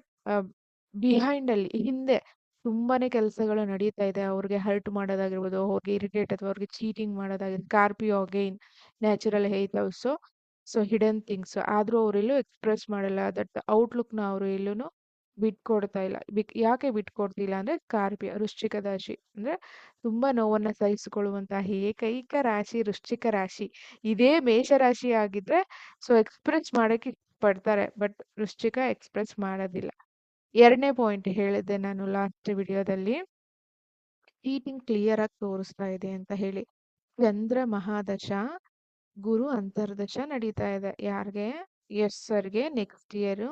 ಬಿಹೈಂಡ್ ಅಲ್ಲಿ ಹಿಂದೆ ತುಂಬಾನೇ ಕೆಲಸಗಳು ನಡೀತಾ ಇದೆ. ಅವ್ರಿಗೆ ಹರ್ಟ್ ಮಾಡೋದಾಗಿರ್ಬೋದು, ಅವ್ರಿಗೆ ಇರಿಟೇಟ್ ಅಥವಾ ಅವ್ರಿಗೆ ಚೀಟಿಂಗ್ ಮಾಡೋದಾಗಿರ್ಬೋದು. Scorpio again natural hate house. So hidden things ಆದ್ರೂ ಅವರೆಲ್ಲೂ ಎಕ್ಸ್‌ಪ್ರೆಸ್ ಮಾಡಲ್ಲ. ದಟ್ ಔಟ್‌ಲುಕ್‌ನ ಅವರು ಎಲ್ಲೂನು ಬಿಟ್ಕೊಡ್ತಾ ಇಲ್ಲ. ಯಾಕೆ ಬಿಟ್ಕೊಡ್ತಿಲ್ಲ ಅಂದ್ರೆ ಸ್ಕಾರ್ಪಿಯೋ ವೃಶ್ಚಿಕ ರಾಶಿ ಅಂದ್ರೆ ತುಂಬಾ ನೋವನ್ನ ಸಹಿಸಿಕೊಳ್ಳುವಂತಹ ಏಕೈಕ ರಾಶಿ ವೃಶ್ಚಿಕ ರಾಶಿ. ಇದೇ ಮೇಷ ರಾಶಿ ಆಗಿದ್ರೆ ಸೊ ಎಕ್ಸ್‌ಪ್ರೆಸ್ ಮಾಡಕ್ಕೆ ಪಡ್ತಾರೆ. ಬಟ್ ವೃಶ್ಚಿಕ ಎಕ್ಸ್‌ಪ್ರೆಸ್ ಮಾಡೋದಿಲ್ಲ. 2ನೇ ಪಾಯಿಂಟ್ ಹೇಳಿದ್ದೆ ನಾನು ಲಾಸ್ಟ್ ವಿಡಿಯೋದಲ್ಲಿ. ಚೀಟಿಂಗ್ ಕ್ಲಿಯರ್ ಆಗಿ ತೋರಿಸ್ತಾ ಇದೆ ಅಂತ ಹೇಳಿ. ಚಂದ್ರ ಮಹಾದಶ ಗುರು ಅಂತರ್ದಶ ನಡೀತಾ ಇದೆ. ಯಾರಿಗೆ? ಯಶ್ ಸರ್‌ಗೆ ನೆಕ್ಸ್ಟ್ ಇಯರು.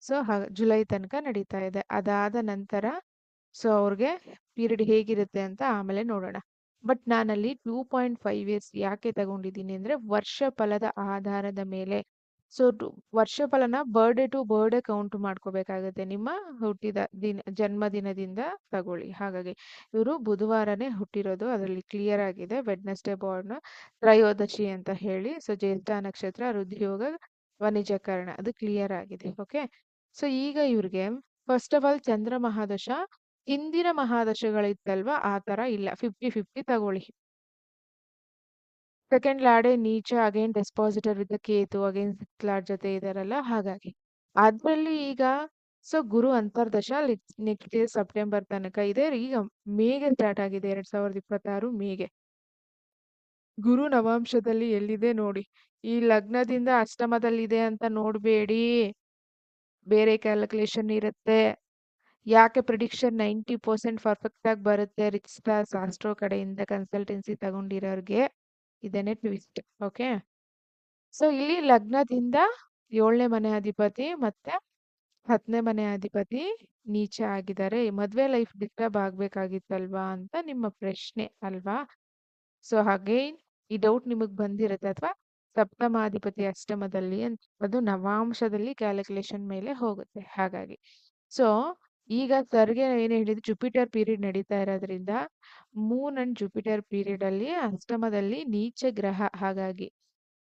ಸೊ ಜುಲೈ ತನಕ ನಡೀತಾ ಇದೆ. ಅದಾದ ನಂತರ ಸೊ ಅವ್ರಿಗೆ ಪೀರಿಯಡ್ ಹೇಗಿರುತ್ತೆ ಅಂತ ಆಮೇಲೆ ನೋಡೋಣ. ಬಟ್ ನಾನಲ್ಲಿ 2.5 ಇಯರ್ಸ್ ಯಾಕೆ ತಗೊಂಡಿದ್ದೀನಿ ಅಂದ್ರೆ ವರ್ಷ ಫಲದ ಆಧಾರದ ಮೇಲೆ. ಸೊ ವರ್ಷ ಫಲನ ಬರ್ಡೇ ಟು ಬರ್ಡೇ ಕೌಂಟ್ ಮಾಡ್ಕೋಬೇಕಾಗುತ್ತೆ. ನಿಮ್ಮ ಹುಟ್ಟಿದ ಜನ್ಮದಿನದಿಂದ ತಗೊಳ್ಳಿ. ಹಾಗಾಗಿ ಇವರು ಬುಧವಾರನೇ ಹುಟ್ಟಿರೋದು. ಅದರಲ್ಲಿ ಕ್ಲಿಯರ್ ಆಗಿದೆ. ವೆಡ್ನೆಸ್ಡೇ ಬಾರ್ನ್ ತ್ರಯೋದಶಿ ಅಂತ ಹೇಳಿ. ಸೊ ಜ್ಯೇಷ್ಠ ನಕ್ಷತ್ರ ಹೃದ್ಯೋಗ ವನಿಜಕರಣ ಅದು ಕ್ಲಿಯರ್ ಆಗಿದೆ. ಓಕೆ. ಸೊ ಈಗ ಇವ್ರಿಗೆ ಫಸ್ಟ್ ಆಫ್ ಆಲ್ ಚಂದ್ರ ಮಹಾದಶ ಹಿಂದಿನ ಮಹಾದಶಗಳಿತ್ತಲ್ವಾ ಆ ತರ ಇಲ್ಲ. 50-50 ತಗೊಳ್ಳಿ. ಸೆಕೆಂಡ್ ಲಾರ್ಡೇ ನೀಚ again dispositor with Ketu again six lord ಜೊತೆ ಇದಾರಲ್ಲ ಹಾಗಾಗಿ. ಅದ್ರಲ್ಲಿ ಈಗ ಸೊ ಗುರು ಅಂತರ್ದಶ ನೆಕ್ಸ್ಟ್ ಇಯರ್ ಸೆಪ್ಟೆಂಬರ್ ತನಕ ಇದೆ. ಈಗ ಮೇಗೆ ಸ್ಟಾರ್ಟ್ ಆಗಿದೆ 2026 ಮೇಗೆ. ಗುರು ನವಾಂಶದಲ್ಲಿ ಎಲ್ಲಿದೆ ನೋಡಿ. ಈ ಲಗ್ನದಿಂದ ಅಷ್ಟಮದಲ್ಲಿದೆ ಅಂತ ನೋಡ್ಬೇಡಿ. ಬೇರೆ ಕ್ಯಾಲ್ಕುಲೇಷನ್ ಇರುತ್ತೆ. ಯಾಕೆ ಪ್ರಿಡಿಕ್ಷನ್ 90% ಪರ್ಫೆಕ್ಟ್ ಆಗಿ ಬರುತ್ತೆ ರಿಚ್ ಸ್ಟಾರ್ಸ್ ಆಸ್ಟ್ರೋ ಕಡೆಯಿಂದ ಕನ್ಸಲ್ಟೆನ್ಸಿ ತಗೊಂಡಿರೋರ್ಗೆ ಇದೇನೆ ಟ್ವಿಸ್ಟ್. ಓಕೆ. ಸೊ ಇಲ್ಲಿ ಲಗ್ನದಿಂದ 7ನೇ ಮನೆ ಅಧಿಪತಿ ಮತ್ತೆ 10ನೇ ಮನೆ ಅಧಿಪತಿ ನೀಚ ಆಗಿದ್ದಾರೆ. ಮದ್ವೆ ಲೈಫ್ ಡಿಸ್ಟರ್ಬ್ ಆಗ್ಬೇಕಾಗಿತ್ತಲ್ವಾ ಅಂತ ನಿಮ್ಮ ಪ್ರಶ್ನೆ ಅಲ್ವಾ? ಸೊ ಅಗೈನ್ ಈ ಡೌಟ್ ನಿಮಗ್ ಬಂದಿರುತ್ತೆ ಅಥವಾ ಸಪ್ತಮಾಧಿಪತಿ ಅಷ್ಟಮದಲ್ಲಿ ಅದು ನವಾಂಶದಲ್ಲಿ ಕ್ಯಾಲ್ಕುಲೇಷನ್ ಮೇಲೆ ಹೋಗುತ್ತೆ ಹಾಗಾಗಿ. ಸೊ ಈಗ ಸರ್ಗೆ ಏನ್ ಹೇಳಿದ್ರು ಜುಪಿಟರ್ ಪೀರಿಯಡ್ ನಡೀತಾ ಇರೋದ್ರಿಂದ ಮೂನ್ ಅಂಡ್ ಜುಪಿಟರ್ ಪೀರಿಯಡ್ ಅಲ್ಲಿ ಅಷ್ಟಮದಲ್ಲಿ ನೀಚ ಗ್ರಹ ಹಾಗಾಗಿ.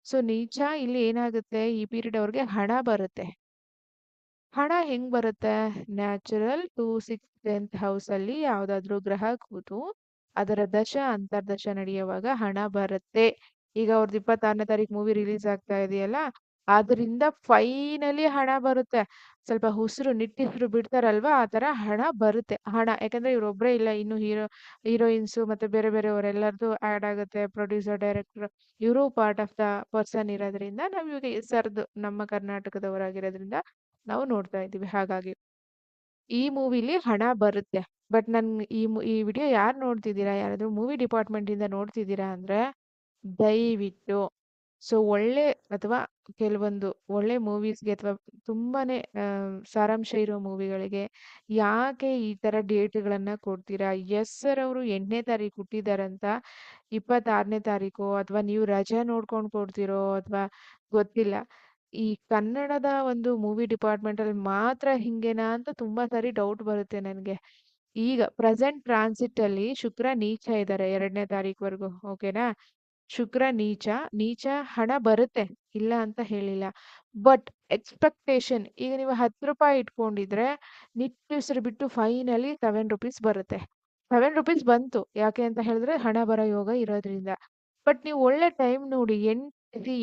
ಸೊ ನೀಚ ಇಲ್ಲಿ ಏನಾಗುತ್ತೆ ಈ ಪೀರಿಯಡ್ ಅವ್ರಿಗೆ ಹಣ ಬರುತ್ತೆ. ಹಣ ಹೆಂಗ್ ಬರುತ್ತೆ? ನ್ಯಾಚುರಲ್ 2, 6, 10th ಹೌಸ್ ಅಲ್ಲಿ ಯಾವ್ದಾದ್ರು ಗ್ರಹ ಕೂತು ಅದರ ದಶ ಅಂತರ್ದಶ ನಡೆಯುವಾಗ ಹಣ ಬರುತ್ತೆ. ಈಗ ಅವ್ರದ್ದು 26ನೇ ತಾರೀಕು ಮೂವಿ ರಿಲೀಸ್ ಆಗ್ತಾ ಇದೆಯಲ್ಲ ಆದ್ರಿಂದ ಫೈನಲಿ ಹಣ ಬರುತ್ತೆ. ಸ್ವಲ್ಪ ನಿಟ್ಟಿಸ್ರು ಬಿಡ್ತಾರಲ್ವಾ ಆ ತರ ಹಣ ಬರುತ್ತೆ. ಹಣ ಯಾಕಂದ್ರೆ ಇವ್ರೊಬ್ರೇ ಇಲ್ಲ ಇನ್ನು ಹೀರೋಯಿನ್ಸ್ ಮತ್ತೆ ಬೇರೆ ಬೇರೆಯವರೆಲ್ಲರದು ಆಡ್ ಆಗುತ್ತೆ. ಪ್ರೊಡ್ಯೂಸರ್ ಡೈರೆಕ್ಟರ್ ಇವರು ಪಾರ್ಟ್ ಆಫ್ ದ ಪರ್ಸನ್ ಇರೋದ್ರಿಂದ ನಾವ್ ಇವಾಗ ಸರ್ದು ನಮ್ಮ ಕರ್ನಾಟಕದವರಾಗಿರೋದ್ರಿಂದ ನಾವು ನೋಡ್ತಾ ಇದ್ದೀವಿ ಹಾಗಾಗಿ. ಈ ಮೂವಿಲಿ ಹಣ ಬರುತ್ತೆ. ಬಟ್ ನನ್ ಈ ವಿಡಿಯೋ ಯಾರು ನೋಡ್ತಿದ್ದೀರಾ? ಯಾರಾದ್ರೂ ಮೂವಿ ಡಿಪಾರ್ಟ್ಮೆಂಟ್ ಇಂದ ನೋಡ್ತಿದ್ದೀರಾ ಅಂದ್ರೆ ದಯವಿಟ್ಟು ಸೊ ಒಳ್ಳೆ ಅಥವಾ ಕೆಲವೊಂದು ಒಳ್ಳೆ ಮೂವೀಸ್‌ಗೆ ಅಥವಾ ತುಂಬಾನೇ ಸಾರಾಂಶ ಇರೋ ಮೂವಿಗಳಿಗೆ ಯಾಕೆ ಈ ತರ ಡೇಟ್‌ಗಳನ್ನ ಕೊಡ್ತೀರಾ? ಎಸ್ ಸರ್ ಅವರು 8ನೇ ತಾರೀಕು ಹುಟ್ಟಿದಾರಂತ 26ನೇ ತಾರೀಕು ಅಥವಾ ನೀವು ರಜೆ ನೋಡ್ಕೊಂಡು ಕೊಡ್ತಿರೋ ಅಥವಾ ಗೊತ್ತಿಲ್ಲ. ಈ ಕನ್ನಡದ ಒಂದು ಮೂವಿ ಡಿಪಾರ್ಟ್ಮೆಂಟ್ ಅಲ್ಲಿ ಮಾತ್ರ ಹಿಂಗೇನಾ ಅಂತ ತುಂಬಾ ಸಾರಿ ಡೌಟ್ ಬರುತ್ತೆ ನನ್ಗೆ. ಈಗ ಪ್ರೆಸೆಂಟ್ ಟ್ರಾನ್ಸಿಟ್ ಅಲ್ಲಿ ಶುಕ್ರ ನೀಚ ಇದ್ದಾರೆ 2ನೇ ತಾರೀಕುವರೆಗೂ. ಓಕೆನಾ? ಶುಕ್ರ ನೀಚ. ನೀಚ ಹಣ ಬರುತ್ತೆ. ಇಲ್ಲ ಅಂತ ಹೇಳಿಲ್ಲ. ಬಟ್ ಎಕ್ಸ್‌ಪೆಕ್ಟೇಷನ್ ಈಗ ನೀವು ₹10 ಇಟ್ಕೊಂಡಿದ್ರೆ ನಿಟ್ಟುಸಿರು ಬಿಟ್ಟು ಫೈನಲಿ ₹7 ಬರುತ್ತೆ. ₹7 ಬಂತು. ಯಾಕೆ ಅಂತ ಹೇಳಿದ್ರೆ ಹಣ ಬರೋ ಯೋಗ ಇರೋದ್ರಿಂದ. ಬಟ್ ನೀವು ಒಳ್ಳೆ ಟೈಮ್ ನೋಡಿ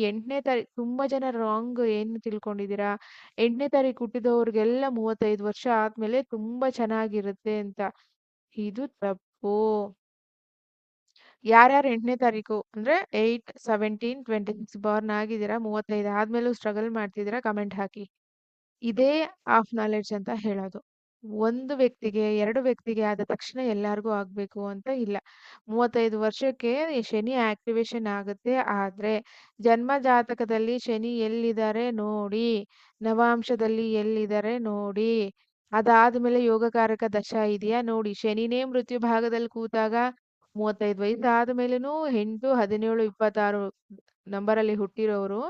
8ನೇ ತಾರೀಕು ತುಂಬಾ ಜನ ರಾಂಗ್ ಏನ್ ತಿಳ್ಕೊಂಡಿದ್ದೀರಾ? 8ನೇ ತಾರೀಕು ಹುಟ್ಟಿದವ್ರಿಗೆಲ್ಲ 35 ವರ್ಷ ಆದ್ಮೇಲೆ ತುಂಬಾ ಚೆನ್ನಾಗಿರುತ್ತೆ ಅಂತ. ಇದು ತಪ್ಪು. ಯಾರ್ಯಾರು 8ನೇ ತಾರೀಕು ಅಂದ್ರೆ 8, 17, 26 ಬಾರ್ನ್ ಆಗಿದ್ದೀರಾ 35 ಆದ್ಮೇಲೂ ಸ್ಟ್ರಗಲ್ ಮಾಡ್ತಿದ್ದೀರಾ ಕಮೆಂಟ್ ಹಾಕಿ. ಇದೇ ಆಫ್ ನಾಲೆಡ್ಜ್ ಅಂತ ಹೇಳೋದು. ಒಂದು ವ್ಯಕ್ತಿಗೆ 2 ವ್ಯಕ್ತಿಗೆ ಆದ ತಕ್ಷಣ ಎಲ್ಲಾರ್ಗೂ ಆಗ್ಬೇಕು ಅಂತ ಇಲ್ಲ. 35 ವರ್ಷಕ್ಕೆ ಶನಿ ಆಕ್ಟಿವೇಶನ್ ಆಗುತ್ತೆ. ಆದ್ರೆ ಜನ್ಮ ಜಾತಕದಲ್ಲಿ ಶನಿ ಎಲ್ಲಿದ್ದಾರೆ ನೋಡಿ. ನವಾಂಶದಲ್ಲಿ ಎಲ್ಲಿದ್ದಾರೆ ನೋಡಿ. ಅದಾದ್ಮೇಲೆ ಯೋಗಕಾರಕ ದಶ ಇದೆಯಾ ನೋಡಿ. ಶನಿನೇ ಮೃತ್ಯು ಭಾಗದಲ್ಲಿ ಕೂತಾಗ 35 ವಯಸ್ಸಾದ ಮೇಲೇನೂ 8, 17, 26 ನಂಬರಲ್ಲಿ ಹುಟ್ಟಿರೋರು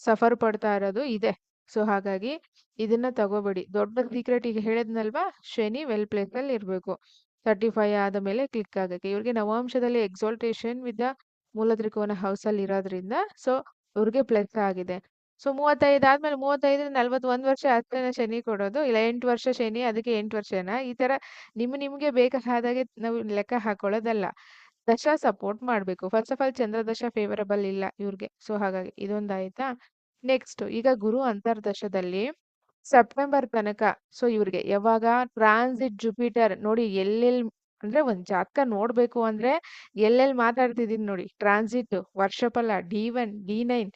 ಸಫರ್ ಪಡ್ತಾ ಇರೋದು ಇದೆ. ಸೊ ಹಾಗಾಗಿ ಇದನ್ನ ತಗೋಬೇಡಿ. ದೊಡ್ಡ ಸೀಕ್ರೆಟ್ ಈಗ ಹೇಳಿದ್ನಲ್ವಾ, ಶನಿ ವೆಲ್ ಪ್ಲೇಸ್ ಅಲ್ಲಿ ಇರ್ಬೇಕು. 35 ಆದ ಮೇಲೆ ಕ್ಲಿಕ್ ಆಗಕ್ಕೆ. ಇವ್ರಿಗೆ ನವಾಂಶದಲ್ಲಿ ಎಕ್ಸಾಲ್ಟೇಷನ್ ವಿತ್ ಮೂಲ ತ್ರಿಕೋನ ಹೌಸ್ ಅಲ್ಲಿ ಇರೋದ್ರಿಂದ ಸೊ ಇವ್ರಿಗೆ ಪ್ಲಸ್ ಆಗಿದೆ. ಸೊ 35 ಆದ್ಮೇಲೆ 35 41 ವರ್ಷ ಅಷ್ಟೇನ ಶನಿ ಕೊಡೋದು, ಇಲ್ಲ 8 ವರ್ಷ ಶನಿ ಅದಕ್ಕೆ 8 ವರ್ಷನಾ, ಈ ತರ ನಿಮ್ಗೆ ಬೇಕಾದಾಗೆ ನಾವು ಲೆಕ್ಕ ಹಾಕೊಳ್ಳೋದಲ್ಲ. ದಶ ಸಪೋರ್ಟ್ ಮಾಡ್ಬೇಕು. ಫಸ್ಟ್ ಆಫ್ ಆಲ್ ಚಂದ್ರ ದಶ ಫೇವರಬಲ್ ಇಲ್ಲ ಇವ್ರಿಗೆ. ಸೊ ಹಾಗಾಗಿ ಇದೊಂದಾಯ್ತಾ. ನೆಕ್ಸ್ಟ್ ಈಗ ಗುರು ಅಂತರ್ದಶದಲ್ಲಿ ಸೆಪ್ಟೆಂಬರ್ ತನಕ ಸೊ ಇವ್ರಿಗೆ ಯಾವಾಗ ಟ್ರಾನ್ಸಿಟ್ ಜುಪಿಟರ್ ನೋಡಿ ಎಲ್ಲೆಲ್ಲಿ, ಅಂದ್ರೆ ಒಂದ್ ಜಾತಕ ನೋಡ್ಬೇಕು ಅಂದ್ರೆ ಎಲ್ಲೆಲ್ಲಿ ಮಾತಾಡ್ತಿದೀನಿ ನೋಡಿ, ಟ್ರಾನ್ಸಿಟ್ ವರ್ಷಫಲ D1 D9.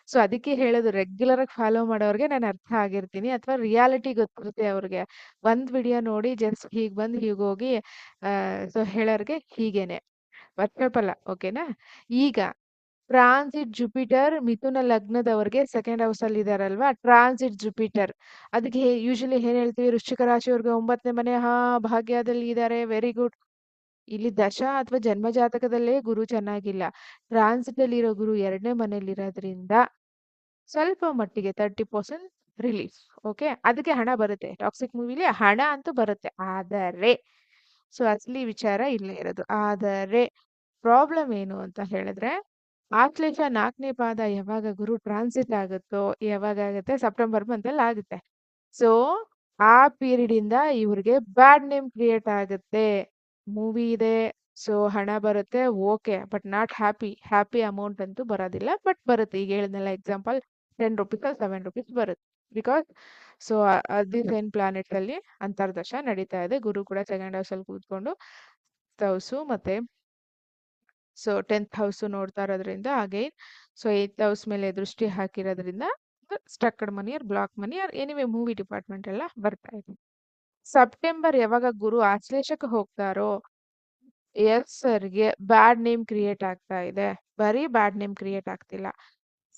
ಸೊ ಅದಕ್ಕೆ ಹೇಳೋದು ರೆಗ್ಯುಲರ್ ಆಗಿ ಫಾಲೋ ಮಾಡೋರ್ಗೆ ನಾನು ಅರ್ಥ ಆಗಿರ್ತೀನಿ, ಅಥವಾ ರಿಯಾಲಿಟಿ ಗೊತ್ತಿರುತ್ತೆ ಅವ್ರಿಗೆ. ಒಂದ್ ವಿಡಿಯೋ ನೋಡಿ ಜಸ್ಟ್ ಹೀಗ್ ಬಂದ್ ಹೀಗ್ ಹೋಗಿ ಸೊ ಹೇಳೋರ್ಗೆ ಹೀಗೇನೆ ವರ್ಷಫಲ. ಓಕೆನಾ. ಈಗ ಟ್ರಾನ್ಸಿಟ್ ಜುಪಿಟರ್ ಮಿಥುನ ಲಗ್ನದವರಿಗೆ ಸೆಕೆಂಡ್ ಹೌಸ್ ಅಲ್ಲಿ ಇದಾರಲ್ವಾ, ಟ್ರಾನ್ಸಿಟ್ ಜುಪಿಟರ್ ಅದಕ್ಕೆ ಯೂಶಲಿ ಏನ್ ಹೇಳ್ತೀವಿ, ವೃಶ್ಚಿಕ ರಾಶಿಯವ್ರಿಗೆ 9ನೇ ಮನೆ, ಹಾ ಭಾಗ್ಯದಲ್ಲಿ ಇದಾರೆ, ವೆರಿ ಗುಡ್. ಇಲ್ಲಿ ದಶಾ ಅಥವಾ ಜನ್ಮ ಜಾತಕದಲ್ಲೇ ಗುರು ಚೆನ್ನಾಗಿಲ್ಲ, ಟ್ರಾನ್ಸಿಟ್ ಅಲ್ಲಿ ಇರೋ ಗುರು 2ನೇ ಮನೇಲಿ ಇರೋದ್ರಿಂದ ಸ್ವಲ್ಪ ಮಟ್ಟಿಗೆ 30% ರಿಲೀಫ್. ಓಕೆ, ಅದಕ್ಕೆ ಹಣ ಬರುತ್ತೆ. ಟಾಕ್ಸಿಕ್ ಮೂವಿಲಿ ಹಣ ಅಂತೂ ಬರುತ್ತೆ. ಆದರೆ ಸೊ ಅಸಲಿ ವಿಚಾರ ಇಲ್ಲೇ ಇರೋದು. ಆದರೆ ಪ್ರಾಬ್ಲಮ್ ಏನು ಅಂತ ಹೇಳಿದ್ರೆ, ಆಶ್ಲೇಷ 4ನೇ ಪಾದ ಯಾವಾಗ ಗುರು ಟ್ರಾನ್ಸಿಟ್ ಆಗುತ್ತೋ, ಯಾವಾಗ ಆಗುತ್ತೆ, ಸೆಪ್ಟೆಂಬರ್ ಮಂತಲ್ಲಿ ಆಗುತ್ತೆ. ಸೊ ಆ ಪೀರಿಯಡ್ ಇಂದ ಇವ್ರಿಗೆ ಬ್ಯಾಡ್ ನೇಮ್ ಕ್ರಿಯೇಟ್ ಆಗುತ್ತೆ. ಮೂವಿ ಇದೆ, ಸೊ ಹಣ ಬರುತ್ತೆ, okay, but not happy amount ಅಂತೂ ಬರೋದಿಲ್ಲ. ಬಟ್ ಬರುತ್ತೆ. ಈಗ ಹೇಳಿದ್ನಲ್ಲ ಎಕ್ಸಾಂಪಲ್, 10 ರುಪೀಸ್ 7 ರುಪೀಸ್ ಬರುತ್ತೆ. ಬಿಕಾಸ್ ಸೊ ಅದಿ ಸೇನ್ ಪ್ಲಾನೆಟ್ಸ್ ಅಲ್ಲಿ ಅಂತರ್ದಶ ನಡೀತಾ ಇದೆ. ಗುರು ಕೂಡ ಸೆಕೆಂಡ್ ಹೌಸ್ ಅಲ್ಲಿ ಕೂತ್ಕೊಂಡು ಹೌಸು ಮತ್ತೆ ಸೊ 10th ಹೌಸ್ ನೋಡ್ತಾ ಇರೋದ್ರಿಂದ, ಅಗೈನ್ ಸೊ 8th ಹೌಸ್ ಮೇಲೆ ದೃಷ್ಟಿ ಹಾಕಿರೋದ್ರಿಂದ struck money or black money or anyway movie department ಎಲ್ಲ ಬರ್ತಾ ಇದೆ. ಸೆಪ್ಟೆಂಬರ್ ಯಾವಾಗ ಗುರು ಆಶ್ಲೇಷಕ್ಕೆ ಹೋಗ್ತಾರೋ, ಎಸ್ ಸರ್ಗೆ ಬ್ಯಾಡ್ ನೇಮ್ ಕ್ರಿಯೇಟ್ ಆಗ್ತಾ ಇದೆ. ಬರೀ ಬ್ಯಾಡ್ ನೇಮ್ ಕ್ರಿಯೇಟ್ ಆಗ್ತಿಲ್ಲ,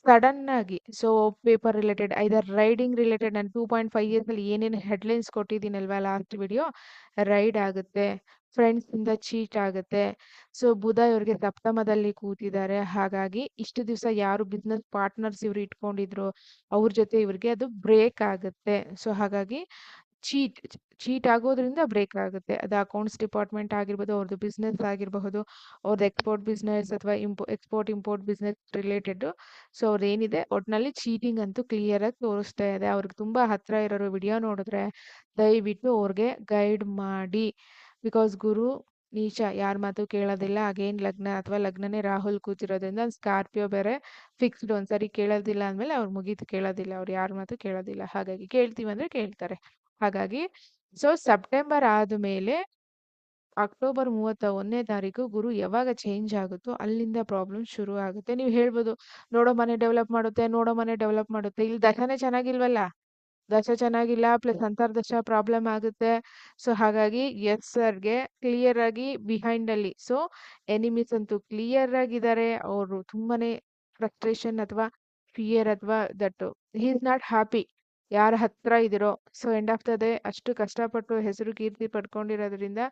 ಸಡನ್ ಆಗಿ ಸೊ ಪೇಪರ್ ರಿಲೇಟೆಡ್ ಐದರ್ ರೈಡಿಂಗ್ ರಿಲೇಟೆಡ್, ನಾನು 2.5 ಇಯರ್ಸ್ ಅಲ್ಲಿ ಏನೇನು ಹೆಡ್ಲೈನ್ಸ್ ಕೊಟ್ಟಿದ್ದೀನಲ್ವಾ ಲಾಸ್ಟ್ ವಿಡಿಯೋ, ರೈಡ್ ಆಗುತ್ತೆ, ಫ್ರೆಂಡ್ಸ್ ಇಂದ ಚೀಟ್ ಆಗುತ್ತೆ. ಸೊ ಬುಧ ಇವ್ರಿಗೆ ಸಪ್ತಮದಲ್ಲಿ ಕೂತಿದ್ದಾರೆ, ಹಾಗಾಗಿ ಇಷ್ಟು ದಿವಸ ಯಾರು ಬಿಸ್ನೆಸ್ ಪಾರ್ಟ್ನರ್ಸ್ ಇವ್ರು ಇಟ್ಕೊಂಡಿದ್ರು ಅವ್ರ ಜೊತೆ ಇವ್ರಿಗೆ ಅದು ಬ್ರೇಕ್ ಆಗುತ್ತೆ. ಸೊ ಹಾಗಾಗಿ ಚೀಟ್ ಚೀಟ್ ಆಗೋದ್ರಿಂದ ಬ್ರೇಕ್ ಆಗುತ್ತೆ. ಅದು ಅಕೌಂಟ್ಸ್ ಡಿಪಾರ್ಟ್ಮೆಂಟ್ ಆಗಿರ್ಬೋದು, ಅವ್ರದ್ದು ಬಿಸ್ನೆಸ್ ಆಗಿರಬಹುದು, ಅವ್ರದ್ದು ಎಕ್ಸ್ಪೋರ್ಟ್ ಬಿಸ್ನೆಸ್ ಅಥವಾ export import business related. So ಅವ್ರದ್ದೇನಿದೆ ಒಟ್ನಲ್ಲಿ ಚೀಟಿಂಗ್ ಅಂತೂ ಕ್ಲಿಯರ್ ಆಗಿ ತೋರಿಸ್ತಾ ಇದೆ. ಅವ್ರಿಗೆ ತುಂಬಾ ಹತ್ರ ಇರೋರು ವಿಡಿಯೋ ನೋಡಿದ್ರೆ ದಯವಿಟ್ಟು ಅವ್ರಿಗೆ ಗೈಡ್ ಮಾಡಿ. ಬಿಕಾಸ್ ಗುರು ನೀಚ, ಯಾರ ಮಾತು ಕೇಳೋದಿಲ್ಲ. ಅಗೇನ್ ಲಗ್ನ ಅಥವಾ ಲಗ್ನನೇ ರಾಹುಲ್ ಕೂತಿರೋದ್ರಿಂದ ಸ್ಕಾರ್ಪಿಯೋ ಬೇರೆ ಫಿಕ್ಸ್ಡ್. ಒಂದ್ಸರಿ ಕೇಳೋದಿಲ್ಲ ಅಂದ್ಮೇಲೆ ಅವ್ರು ಮುಗೀತು, ಕೇಳೋದಿಲ್ಲ, ಅವ್ರು ಯಾರ ಮಾತು ಕೇಳೋದಿಲ್ಲ. ಹಾಗಾಗಿ ಕೇಳ್ತೀವಿ ಅಂದ್ರೆ ಕೇಳ್ತಾರೆ. ಹಾಗಾಗಿ ಸೊ ಸೆಪ್ಟೆಂಬರ್ ಆದ್ಮೇಲೆ ಅಕ್ಟೋಬರ್ 31ನೇ ತಾರೀಕು ಗುರು ಯಾವಾಗ ಚೇಂಜ್ ಆಗುತ್ತೋ ಅಲ್ಲಿಂದ ಪ್ರಾಬ್ಲಮ್ ಶುರು ಆಗುತ್ತೆ. ನೀವು ಹೇಳ್ಬೋದು, ನೋಡೋ ಮನೆ ಡೆವಲಪ್ ಮಾಡುತ್ತೆ, ನೋಡೋ ಮನೆ ಡೆವಲಪ್ ಮಾಡುತ್ತೆ. ಇಲ್ಲಿ ದಶನೇ ಚೆನ್ನಾಗಿಲ್ವಲ್ಲ, ದಶ ಚೆನ್ನಾಗಿಲ್ಲ, ಪ್ಲಸ್ ಅಂತರ್ದಶ ಪ್ರಾಬ್ಲಮ್ ಆಗುತ್ತೆ. ಸೊ ಹಾಗಾಗಿ ಎಸ್ ಸರ್ಗೆ ಕ್ಲಿಯರ್ ಆಗಿ ಬಿಹೈಂಡ್ ಅಲ್ಲಿ ಸೊ ಎನಿಮೀಸ್ ಅಂತೂ ಕ್ಲಿಯರ್ ಆಗಿದ್ದಾರೆ. ಅವರು ತುಂಬಾನೇ ಫ್ರಸ್ಟ್ರೇಷನ್ ಅಥವಾ ಫಿಯರ್ ಅಥವಾ that he is not happy. ಯಾರ ಹತ್ರ ಇದಿರೋ so end of the day ಅಷ್ಟು ಕಷ್ಟಪಟ್ಟು ಹೆಸರು ಕೀರ್ತಿ ಪಡ್ಕೊಂಡಿರೋದ್ರಿಂದ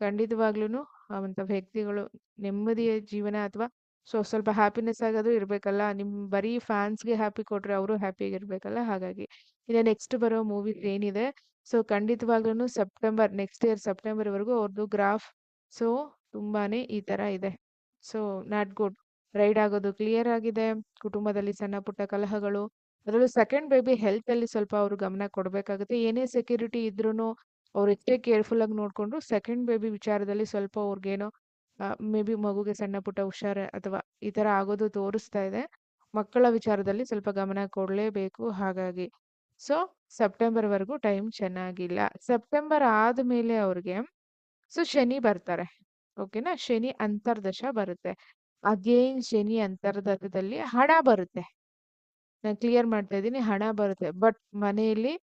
ಖಂಡಿತವಾಗ್ಲೂ ಅವಂತ ವ್ಯಕ್ತಿಗಳು ನೆಮ್ಮದಿಯ ಜೀವನ ಅಥವಾ ಸೊ ಸ್ವಲ್ಪ ಹ್ಯಾಪಿನೆಸ್ ಆಗೋದು ಇರ್ಬೇಕಲ್ಲ. ನಿಮ್ ಬರೀ ಫ್ಯಾನ್ಸ್ಗೆ ಹ್ಯಾಪಿ ಕೊಟ್ರೆ ಅವರು ಹ್ಯಾಪಿಯಾಗಿರ್ಬೇಕಲ್ಲ. ಹಾಗಾಗಿ ಇನ್ನು ನೆಕ್ಸ್ಟ್ ಬರೋ ಮೂವೀಸ್ ಏನಿದೆ, ಸೊ ಖಂಡಿತವಾಗ್ಲೂ ಸೆಪ್ಟೆಂಬರ್ ನೆಕ್ಸ್ಟ್ ಇಯರ್ ಸೆಪ್ಟೆಂಬರ್ ವರೆಗೂ ಅವ್ರದ್ದು ಗ್ರಾಫ್ ಸೊ ತುಂಬಾನೇ ಈ ತರ ಇದೆ. So not good. ರೈಡ್ ಆಗೋದು ಕ್ಲಿಯರ್ ಆಗಿದೆ, ಕುಟುಂಬದಲ್ಲಿ ಸಣ್ಣ ಪುಟ್ಟ ಕಲಹಗಳು, ಅದರಲ್ಲೂ ಸೆಕೆಂಡ್ ಬೇಬಿ ಹೆಲ್ತ್ ಅಲ್ಲಿ ಸ್ವಲ್ಪ ಅವರು ಗಮನ ಕೊಡ್ಬೇಕಾಗುತ್ತೆ. ಏನೇ ಸೆಕ್ಯೂರಿಟಿ ಇದ್ರೂನು ಅವ್ರು ಎಷ್ಟೇ ಕೇರ್ಫುಲ್ ಆಗಿ ನೋಡ್ಕೊಂಡ್ರು ಸೆಕೆಂಡ್ ಬೇಬಿ ವಿಚಾರದಲ್ಲಿ ಸ್ವಲ್ಪ ಅವ್ರಿಗೇನೋ ಮೇ ಬಿ ಮಗುಗೆ ಸಣ್ಣ ಪುಟ್ಟ ಹುಷಾರ ಅಥವಾ ಈ ತರ ಆಗೋದು ತೋರಿಸ್ತಾ ಇದೆ. ಮಕ್ಕಳ ವಿಚಾರದಲ್ಲಿ ಸ್ವಲ್ಪ ಗಮನ ಕೊಡ್ಲೇಬೇಕು. ಹಾಗಾಗಿ ಸೊ ಸೆಪ್ಟೆಂಬರ್ ವರೆಗೂ ಟೈಮ್ ಚೆನ್ನಾಗಿಲ್ಲ. ಸೆಪ್ಟೆಂಬರ್ ಆದ್ಮೇಲೆ ಅವ್ರಿಗೆ ಸೊ ಶನಿ ಬರ್ತಾರೆ. ಓಕೆನಾ, ಶನಿ ಅಂತರ್ದಶ ಬರುತ್ತೆ. ಅಗೇನ್ ಶನಿ ಅಂತರ್ದಶದಲ್ಲಿ ಹಣ ಬರುತ್ತೆ. ನಾನು ಕ್ಲಿಯರ್ ಮಾಡ್ತಾ ಇದ್ದೀನಿ, ಹಣ ಬರುತ್ತೆ. ಬಟ್ ಮನೆಯಲ್ಲಿ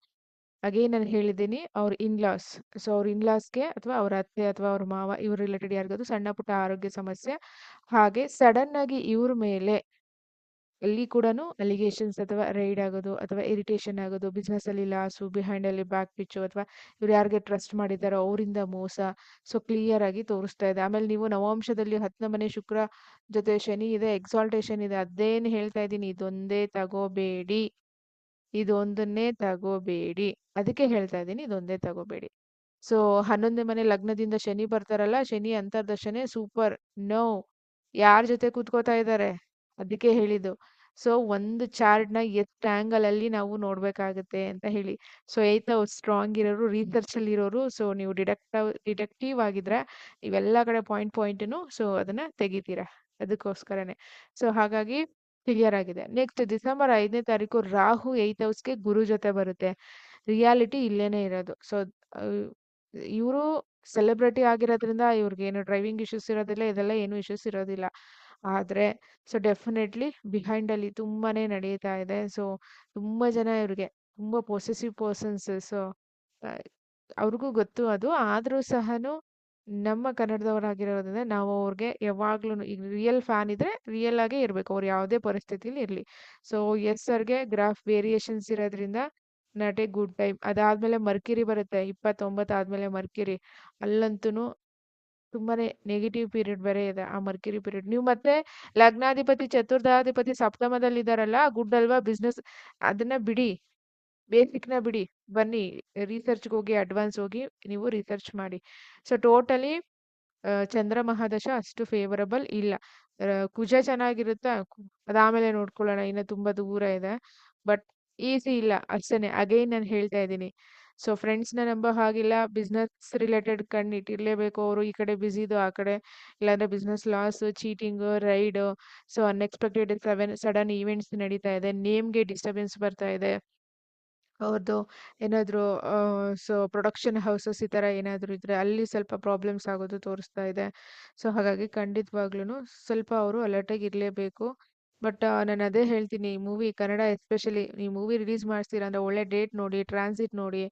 ಅಗೇನ್ ನಾನು ಹೇಳಿದ್ದೀನಿ, ಅವ್ರ ಇನ್ಲಾಸ್ ಸೊ ಅವ್ರ ಇನ್ಲಾಸ್ಗೆ ಅಥವಾ ಅವ್ರ ಅತ್ತೆ ಅಥವಾ ಅವ್ರ ಮಾವ ಇವ್ರ ರಿಲೇಟೆಡ್ ಯಾರಿಗಾದ್ರು ಸಣ್ಣ ಪುಟ್ಟ ಆರೋಗ್ಯ ಸಮಸ್ಯೆ, ಹಾಗೆ ಸಡನ್ ಆಗಿ ಇವ್ರ ಮೇಲೆ ಅಲ್ಲಿ ಕೂಡನು ಅಲಿಗೇಷನ್ಸ್ ಅಥವಾ ರೈಡ್ ಆಗೋದು ಅಥವಾ ಇರಿಟೇಷನ್ ಆಗೋದು, ಬಿಸ್ನೆಸ್ ಅಲ್ಲಿ ಲಾಸು, ಬಿಹೈಂಡ್ ಅಲ್ಲಿ ಬ್ಯಾಕ್ ಪಿಚ್ಚು, ಅಥವಾ ಇವ್ರು ಯಾರಿಗೆ ಟ್ರಸ್ಟ್ ಮಾಡಿದಾರೋ ಅವರಿಂದ ಮೋಸ. ಸೊ ಕ್ಲಿಯರ್ ಆಗಿ ತೋರಿಸ್ತಾ ಇದೆ. ಆಮೇಲೆ ನೀವು ನವಾಂಶದಲ್ಲಿ 10ನೇ ಮನೆ ಶುಕ್ರ ಜೊತೆ ಶನಿ ಇದೆ, ಎಕ್ಸಾಲ್ಟೇಷನ್ ಇದೆ. ಅದೇನು ಹೇಳ್ತಾ ಇದ್ದೀನಿ, ಇದೊಂದೇ ತಗೋಬೇಡಿ, ಇದೊಂದನ್ನೇ ತಗೋಬೇಡಿ. ಅದಕ್ಕೆ ಹೇಳ್ತಾ ಇದ್ದೀನಿ, ಇದೊಂದೇ ತಗೋಬೇಡಿ. ಸೊ 11ನೇ ಮನೆ ಲಗ್ನದಿಂದ ಶನಿ ಬರ್ತಾರಲ್ಲ, ಶನಿ ಅಂತರ್ದಶನೇ ಸೂಪರ್. ನೋ, ಯಾರ ಜೊತೆ ಕೂತ್ಕೋತಾ ಇದ್ದಾರೆ, ಅದಕ್ಕೆ ಹೇಳಿದ್ದು. ಸೊ ಒಂದು ಚಾರ್ಟ್ನ ಎಷ್ಟು ಆಂಗಲ್ ಅಲ್ಲಿ ನಾವು ನೋಡ್ಬೇಕಾಗತ್ತೆ ಅಂತ ಹೇಳಿ. ಸೊ ಏಯ್ತ್ ಹೌಸ್ ಸ್ಟ್ರಾಂಗ್ ಇರೋರು, ರಿಸರ್ಚ್ ಅಲ್ಲಿ ಇರೋರು, ಸೊ ನೀವು ಡಿಟೆಕ್ಟಿವ್ ಆಗಿದ್ರೆ ಇವೆಲ್ಲ ಕಡೆ ಪಾಯಿಂಟ್ನು ಸೊ ಅದನ್ನ ತೆಗಿತೀರಾ. ಅದಕ್ಕೋಸ್ಕರನೇ. ಸೊ ಹಾಗಾಗಿ ಕ್ಲಿಯರ್ ಆಗಿದೆ. ನೆಕ್ಸ್ಟ್ ಡಿಸೆಂಬರ್ 5ನೇ ತಾರೀಕು ರಾಹು 8th ಹೌಸ್ಗೆ ಗುರು ಜೊತೆ ಬರುತ್ತೆ. ರಿಯಾಲಿಟಿ ಇಲ್ಲೇನೆ ಇರೋದು. ಸೊ ಇವರು ಸೆಲೆಬ್ರಿಟಿ ಆಗಿರೋದ್ರಿಂದ ಇವ್ರಿಗೆ ಏನು ಡ್ರೈವಿಂಗ್ ಇಶ್ಯೂಸ್ ಇರೋದಿಲ್ಲ, ಇದೆಲ್ಲ ಏನು ಇಶ್ಯೂಸ್ ಇರೋದಿಲ್ಲ. ಆದ್ರೆ ಸೊ ಡೆಫಿನೆಟ್ಲಿ ಬಿಹೈಂಡ್ ಅಲ್ಲಿ ತುಂಬಾನೇ ನಡೀತಾ ಇದೆ. ಸೊ ತುಂಬಾ ಜನ ಇವ್ರಿಗೆ ತುಂಬಾ ಪೊಸೆಸಿವ್ ಪರ್ಸನ್ಸ್. ಸೊ ಅವ್ರಿಗೂ ಗೊತ್ತು ಅದು. ಆದ್ರೂ ಸಹನು ನಮ್ಮ ಕನ್ನಡದವರಾಗಿರೋದ್ರಿಂದ ನಾವು ಅವ್ರಿಗೆ ಯಾವಾಗ್ಲೂ, ಈಗ ರಿಯಲ್ ಫ್ಯಾನ್ ಇದ್ರೆ ರಿಯಲ್ ಆಗೇ ಇರ್ಬೇಕು, ಅವ್ರು ಯಾವುದೇ ಪರಿಸ್ಥಿತಿಲಿ ಇರ್ಲಿ. ಸೊ ಎಸ್ ಸರ್ಗೆ ಗ್ರಾಫ್ ವೇರಿಯೇಷನ್ಸ್ ಇರೋದ್ರಿಂದ ನಾಟ್ ಎ ಗುಡ್ ಟೈಮ್. ಅದಾದ್ಮೇಲೆ ಮರ್ಕಿರಿ ಬರುತ್ತೆ, 29 ಆದ್ಮೇಲೆ ಮರ್ಕಿರಿ. ಅಲ್ಲಂತೂ ತುಂಬಾನೇ ನೆಗೆಟಿವ್ ಪೀರಿಯಡ್ ಬೇರೆ ಇದೆ ಆ ಮರ್ಕಿರಿ ಪೀರಿಯಡ್. ನೀವು ಮತ್ತೆ ಲಗ್ನಾಧಿಪತಿ ಚತುರ್ಥಾಧಿಪತಿ ಸಪ್ತಮದಲ್ಲಿ ಇದಾರಲ್ಲ, ಗುಡ್ ಅಲ್ವಾ ಬಿಸ್ನೆಸ್. ಅದನ್ನ ಬಿಡಿ, ಬೇಸಿಕ್ನ ಬಿಡಿ, ಬನ್ನಿ ರಿಸರ್ಚ್ಗೆ ಹೋಗಿ, ಅಡ್ವಾನ್ಸ್ ಹೋಗಿ ನೀವು ರಿಸರ್ಚ್ ಮಾಡಿ. ಸೊ ಟೋಟಲಿ ಚಂದ್ರ ಮಹಾದಶ ಅಷ್ಟು ಫೇವರಬಲ್ ಇಲ್ಲ. ಕುಜ ಚೆನ್ನಾಗಿರುತ್ತಾ, ಅದಾಮೇಲೆ ನೋಡ್ಕೊಳ್ಳೋಣ, ಇನ್ನು ತುಂಬಾ ದೂರ ಇದೆ. ಬಟ್ ಈಸಿ ಇಲ್ಲ ಅಷ್ಟೇನೆ. ಅಗೈನ್ ನಾನು ಹೇಳ್ತಾ ಇದ್ದೀನಿ. ಸೊ ಫ್ರೆಂಡ್ಸ್ನ ನಂಬೋ ಹಾಗಿಲ್ಲ, ಬಿಸ್ನೆಸ್ ರಿಲೇಟೆಡ್ ಕಣ್ಣಿಟ್ಟಿರ್ಲೇಬೇಕು. ಅವರು ಈ ಕಡೆ ಬಿಸಿದು, ಆ ಕಡೆ ಇಲ್ಲಾಂದ್ರೆ business loss, cheating, raid, so unexpected sudden events ನಡೀತಾ ಇದೆ. ನೇಮ್ಗೆ ಡಿಸ್ಟರ್ಬೆನ್ಸ್ ಬರ್ತಾ ಇದೆ ಅವ್ರದ್ದು. ಏನಾದರೂ ಸೊ ಪ್ರೊಡಕ್ಷನ್ ಹೌಸಸ್ ಈ ಥರ ಏನಾದರೂ ಇದ್ರೆ ಅಲ್ಲಿ ಸ್ವಲ್ಪ ಪ್ರಾಬ್ಲಮ್ಸ್ ಆಗೋದು ತೋರಿಸ್ತಾ ಇದೆ. ಸೊ ಹಾಗಾಗಿ ಖಂಡಿತವಾಗ್ಲೂ ಸ್ವಲ್ಪ ಅವರು ಅಲರ್ಟಾಗಿ ಇರಲೇಬೇಕು. ಬಟ್ ನಾನು ಅದೇ ಹೇಳ್ತೀನಿ, ಈ ಮೂವಿ ಕನ್ನಡ ಎಸ್ಪೆಷಲಿ ಈ ಮೂವಿ ರಿಲೀಸ್ ಮಾಡಿಸ್ತೀರಾ ಅಂದರೆ ಒಳ್ಳೆ ಡೇಟ್ ನೋಡಿ, ಟ್ರಾನ್ಸಿಟ್ ನೋಡಿ,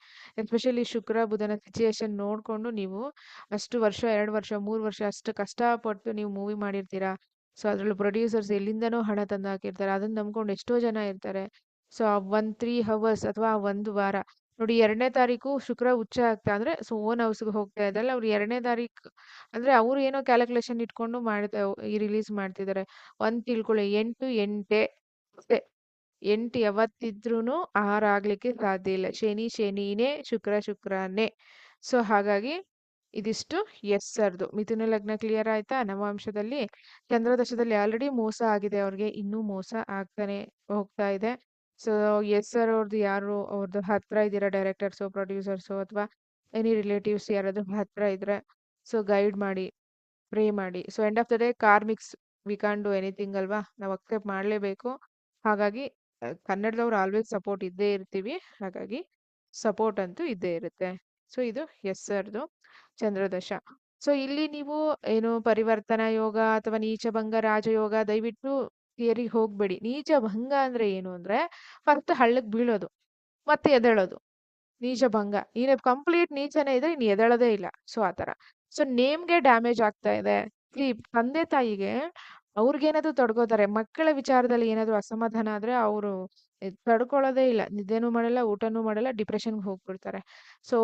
ಎಸ್ಪೆಷಲಿ ಶುಕ್ರ ಬುಧನ ಸಿಚುಯೇಷನ್ ನೋಡಿಕೊಂಡು ನೀವು ಅಷ್ಟು ವರ್ಷ, 2 ವರ್ಷ, 3 ವರ್ಷ ಅಷ್ಟು ಕಷ್ಟಪಟ್ಟು ನೀವು ಮೂವಿ ಮಾಡಿರ್ತೀರಾ. ಸೊ ಅದರಲ್ಲೂ ಪ್ರೊಡ್ಯೂಸರ್ಸ್ ಎಲ್ಲಿಂದನೋ ಹಣ ತಂದು ಹಾಕಿರ್ತಾರೆ, ಅದನ್ನ ನಂಬ್ಕೊಂಡು ಎಷ್ಟೋ ಜನ ಇರ್ತಾರೆ. ಸೊ 3 ಅವರ್ಸ್ ಅಥವಾ 1 ವಾರ ನೋಡಿ, 2ನೇ ತಾರೀಕು ಶುಕ್ರ ಉಚ್ಚ ಆಗ್ತಾ ಅಂದ್ರೆ ಸೊ ಓನ್ ಹೌಸ್ಗೆ ಹೋಗ್ತಾ ಇದ್ದಲ್ಲ, ಅವ್ರು 2ನೇ ತಾರೀಕು ಅಂದ್ರೆ ಅವ್ರು ಏನೋ ಕ್ಯಾಲ್ಕುಲೇಷನ್ ಇಟ್ಕೊಂಡು ಈ ರಿಲೀಸ್ ಮಾಡ್ತಿದ್ದಾರೆ. ತಿಳ್ಕೊಳ್ಳಿ, 8 ಎಂಟೇ ಅಷ್ಟೇ. 8 ಯಾವತ್ತಿದ್ರೂ 6 ಆಗ್ಲಿಕ್ಕೆ ಸಾಧ್ಯ ಇಲ್ಲ. ಶನಿ ಶನಿನೇ, ಶುಕ್ರ ಶುಕ್ರನೇ. ಸೊ ಹಾಗಾಗಿ ಇದಿಷ್ಟು ಎಸ್ ಸರ್ದು. ಮಿಥುನ ಲಗ್ನ ಕ್ಲಿಯರ್ ಆಯ್ತಾ. ನವಾಂಶದಲ್ಲಿ ಚಂದ್ರದಶದಲ್ಲಿ ಆಲ್ರೆಡಿ ಮೋಸ ಆಗಿದೆ ಅವ್ರಿಗೆ, ಇನ್ನೂ ಮೋಸ ಆಗ್ತಾನೆ ಹೋಗ್ತಾ ಇದೆ. ಸೊ ಎಸ್ ಸರ್ ಅವ್ರದ್ದು ಯಾರು, ಅವ್ರದ್ದು ಹತ್ರ ಇದ್ದೀರಾ ಡೈರೆಕ್ಟರ್ಸು, ಪ್ರೊಡ್ಯೂಸರ್ಸು, ಅಥವಾ ಎನಿ ರಿಲೇಟಿವ್ಸ್ ಯಾರಾದ್ರೂ ಹತ್ರ ಇದ್ರೆ ಸೊ ಗೈಡ್ ಮಾಡಿ, ಪ್ರೇ ಮಾಡಿ. So end of the day karmics, we can do anything ಅಲ್ವಾ, ನಾವು ಅಕ್ಸೆಪ್ಟ್ ಮಾಡಲೇಬೇಕು. ಹಾಗಾಗಿ ಕನ್ನಡದವ್ರು ಆಲ್ವೇಸ್ ಸಪೋರ್ಟ್ ಇದ್ದೇ ಇರ್ತೀವಿ. ಹಾಗಾಗಿ ಸಪೋರ್ಟ್ ಅಂತೂ ಇದ್ದೇ ಇರುತ್ತೆ. ಸೊ ಇದು ಎಸ್ ಸರ್ದು ಚಂದ್ರದಶ. ಸೊ ಇಲ್ಲಿ ನೀವು ಏನು ಪರಿವರ್ತನಾ ಯೋಗ ಅಥವಾ ನೀಚಭಂಗ ರಾಜಯೋಗ, ದಯವಿಟ್ಟು ಥಿಯರಿಗೆ ಹೋಗ್ಬೇಡಿ. ನೀಚಭಂಗ ಅಂದ್ರೆ ಏನು ಅಂದ್ರೆ ಫಸ್ಟ್ ಹಳ್ಳಕ್ ಬೀಳೋದು ಮತ್ತೆ ಎದ್ದೇಳೋದು. ನೀಚಭಂಗ, ನೀನು ಕಂಪ್ಲೀಟ್ ನೀಚನೇ ಇದ್ರೆ ನೀನು ಎದ್ದೇಳೋದೇ ಇಲ್ಲ. ಸೊ ಆತರ. ಸೊ ನೇಮ್ಗೆ ಡ್ಯಾಮೇಜ್ ಆಗ್ತಾ ಇದೆ. ಈ ತಂದೆ ತಾಯಿಗೆ ಅವ್ರಿಗೇನಾದ್ರು ತಡ್ಕೋತಾರೆ, ಮಕ್ಕಳ ವಿಚಾರದಲ್ಲಿ ಏನಾದ್ರು ಅಸಮಾಧಾನ ಆದ್ರೆ ಅವರು ತಡ್ಕೊಳ್ಳೋದೇ ಇಲ್ಲ, ನಿದ್ದೆನೂ ಮಾಡಲ್ಲ, ಊಟನೂ ಮಾಡಲ್ಲ, ಡಿಪ್ರೆಷನ್ಗೆ ಹೋಗ್ಬಿಡ್ತಾರೆ. ಸೊ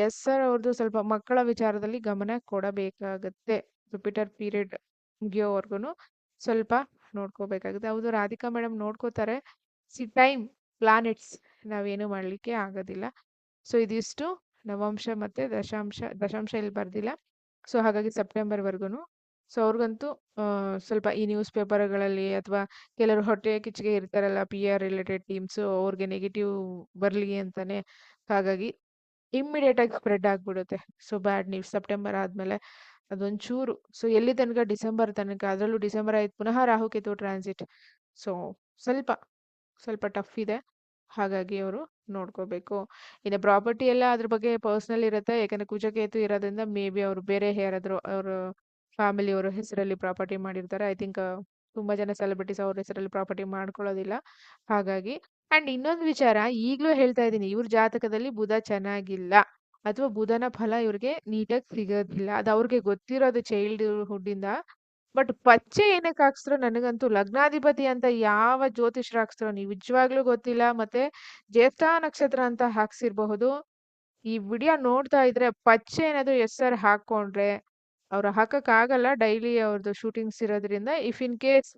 ಎಸ್ ಸರ್ ಅವ್ರದ್ದು ಸ್ವಲ್ಪ ಮಕ್ಕಳ ವಿಚಾರದಲ್ಲಿ ಗಮನ ಕೊಡಬೇಕಾಗತ್ತೆ. ಜುಪಿಟರ್ ಪೀರಿಯಡ್ ಮುಗಿಯೋವರ್ಗುನು ಸ್ವಲ್ಪ ನೋಡ್ಕೋಬೇಕಾಗುತ್ತೆ. ಹೌದು, ರಾಧಿಕಾ ಮೇಡಮ್ ನೋಡ್ಕೋತಾರೆ. ಟೈಮ್, ಪ್ಲಾನೆಟ್ಸ್, ನಾವೇನು ಮಾಡ್ಲಿಕ್ಕೆ ಆಗೋದಿಲ್ಲ. ಸೊ ಇದಿಷ್ಟು ನವಾಂಶ ಮತ್ತೆ ದಶಾಂಶ ಇಲ್ಲಿ ಬರ್ದಿಲ್ಲ. ಸೊ ಹಾಗಾಗಿ ಸೆಪ್ಟೆಂಬರ್ವರೆಗೂ. ಸೊ ಅವ್ರಿಗಂತೂ ಸ್ವಲ್ಪ ಈ ನ್ಯೂಸ್ ಪೇಪರ್ಗಳಲ್ಲಿ ಅಥವಾ ಕೆಲವರು ಹೊಟ್ಟೆ ಕಿಚ್ಚಿಗೆ ಇರ್ತಾರಲ್ಲ, PR ರಿಲೇಟೆಡ್ ಟೀಮ್ಸ್, ಅವ್ರಿಗೆ ನೆಗೆಟಿವ್ ಬರಲಿ ಅಂತಾನೆ. ಹಾಗಾಗಿ ಇಮ್ಮಿಡಿಯೇಟ್ ಆಗಿ ಸ್ಪ್ರೆಡ್ ಆಗ್ಬಿಡುತ್ತೆ. ಸೊ ಬ್ಯಾಡ್ ನ್ಯೂಸ್ ಸೆಪ್ಟೆಂಬರ್ ಆದ್ಮೇಲೆ ಅದೊಂಚೂರು. ಸೊ ಎಲ್ಲಿ ತನಕ, ಡಿಸೆಂಬರ್ ತನಕ. ಅದರಲ್ಲೂ ಡಿಸೆಂಬರ್ 5 ಪುನಃ ರಾಹುಕೇತು ಟ್ರಾನ್ಸಿಟ್. ಸೊ ಸ್ವಲ್ಪ ಟಫ್ ಇದೆ. ಹಾಗಾಗಿ ಅವರು ನೋಡ್ಕೋಬೇಕು. ಇನ್ನು ಪ್ರಾಪರ್ಟಿ ಎಲ್ಲ ಅದ್ರ ಬಗ್ಗೆ ಪರ್ಸನಲ್ ಇರುತ್ತೆ. ಯಾಕಂದ್ರೆ ಕುಜಕೇತು ಇರೋದ್ರಿಂದ ಮೇ ಬಿ ಅವರು ಬೇರೆ ಯಾರಾದ್ರು ಅವ್ರ ಫ್ಯಾಮಿಲಿ ಅವರ ಹೆಸರಲ್ಲಿ ಪ್ರಾಪರ್ಟಿ ಮಾಡಿರ್ತಾರೆ. ಐ ಥಿಂಕ್ ತುಂಬಾ ಜನ ಸೆಲೆಬ್ರಿಟೀಸ್ ಅವ್ರ ಹೆಸರಲ್ಲಿ ಪ್ರಾಪರ್ಟಿ ಮಾಡ್ಕೊಳ್ಳೋದಿಲ್ಲ. ಹಾಗಾಗಿ ಅಂಡ್ ಇನ್ನೊಂದು ವಿಚಾರ ಈಗಲೂ ಹೇಳ್ತಾ ಇದ್ದೀನಿ, ಇವ್ರ ಜಾತಕದಲ್ಲಿ ಬುಧ ಚೆನ್ನಾಗಿಲ್ಲ ಅಥವಾ ಬುಧನ ಫಲ ಇವ್ರಿಗೆ ನೀಟಾಗಿ ಸಿಗೋದಿಲ್ಲ. ಅದು ಅವ್ರಿಗೆ ಗೊತ್ತಿರೋದು ಚೈಲ್ಡ್ಹುಡ್ ಇಂದ. ಬಟ್ ಪಚ್ಚೆ ಏನಕ್ಕೆ ಹಾಕ್ಸ್ರೋ ನನಗಂತೂ ಲಗ್ನಾಧಿಪತಿ ಅಂತ ಯಾವ ಜ್ಯೋತಿಷ್ಯರು ಹಾಕ್ಸ್ರೋ ನೀವು ನಿಜವಾಗ್ಲೂ ಗೊತ್ತಿಲ್ಲ. ಮತ್ತೆ ಜ್ಯೇಷ್ಠ ನಕ್ಷತ್ರ ಅಂತ ಹಾಕ್ಸಿರ್ಬಹುದು. ಈ ವಿಡಿಯೋ ನೋಡ್ತಾ ಇದ್ರೆ ಪಚ್ಚೆ ಏನಾದ್ರು ಎಸ್ ಸರ್ ಹಾಕೊಂಡ್ರೆ ಅವ್ರು ಹಾಕಕ್ಕಾಗಲ್ಲ, ಡೈಲಿ ಅವ್ರದ್ದು ಶೂಟಿಂಗ್ಸ್ ಇರೋದ್ರಿಂದ. ಇಫ್ ಇನ್ ಕೇಸ್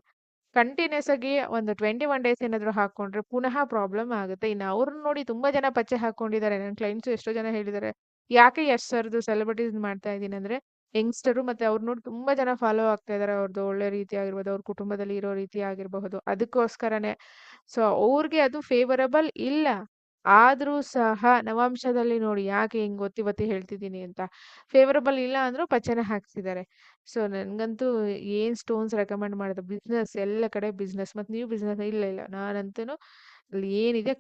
ಕಂಟಿನ್ಯೂಸ್ ಆಗಿ ಒಂದು 21 ಡೇಸ್ ಏನಾದ್ರು ಹಾಕೊಂಡ್ರೆ ಪುನಃ ಪ್ರಾಬ್ಲಮ್ ಆಗುತ್ತೆ. ಇನ್ನು ಅವ್ರನ್ನ ನೋಡಿ ತುಂಬಾ ಜನ ಪಚ್ಚೆ ಹಾಕೊಂಡಿದ್ದಾರೆ. ನನ್ನ ಕ್ಲೈಂಟ್ಸ್ ಎಷ್ಟೋ ಜನ ಹೇಳಿದ್ದಾರೆ, ಯಾಕೆ ಯಶ್ ಸರ್ದು ಸೆಲೆಬ್ರಿಟೀಸ್ ಮಾಡ್ತಾ ಇದ್ದೀನಿ ಅಂದ್ರೆ ಯಂಗ್ಸ್ಟರು ಮತ್ತೆ ಅವ್ರು ನೋಡಿ ತುಂಬಾ ಜನ ಫಾಲೋ ಆಗ್ತಾ ಇದಾರೆ. ಅವ್ರದ್ದು ಒಳ್ಳೆ ರೀತಿ ಆಗಿರ್ಬೋದು, ಅವ್ರ ಕುಟುಂಬದಲ್ಲಿ ಇರೋ ರೀತಿ ಆಗಿರಬಹುದು, ಅದಕ್ಕೋಸ್ಕರನೇ. ಸೊ ಅವ್ರಿಗೆ ಅದು ಫೇವರಬಲ್ ಇಲ್ಲ. ಆದ್ರೂ ಸಹ ನವಾಂಶದಲ್ಲಿ ನೋಡಿ ಯಾಕೆ ಹಿಂಗ್ ಒತ್ತಿ ಒತ್ತಿ ಹೇಳ್ತಿದ್ದೀನಿ ಅಂತ. ಫೇವರಬಲ್ ಇಲ್ಲ ಅಂದ್ರೂ ಪಚ್ಚೆನ ಹಾಕ್ಸಿದ್ದಾರೆ. ಸೊ ನನ್ಗಂತೂ ಏನ್ ಸ್ಟೋನ್ಸ್ ರೆಕಮೆಂಡ್ ಮಾಡಿದ್ರು, ಬಿಸ್ನೆಸ್ ಎಲ್ಲ ಕಡೆ ಬಿಸ್ನೆಸ್. ಮತ್ತೆ ನೀವು ಬಿಸ್ನೆಸ್ ಇಲ್ಲ ಇಲ್ಲ ನಾನಂತೂ ಅಲ್ಲಿ ಏನಿದೆ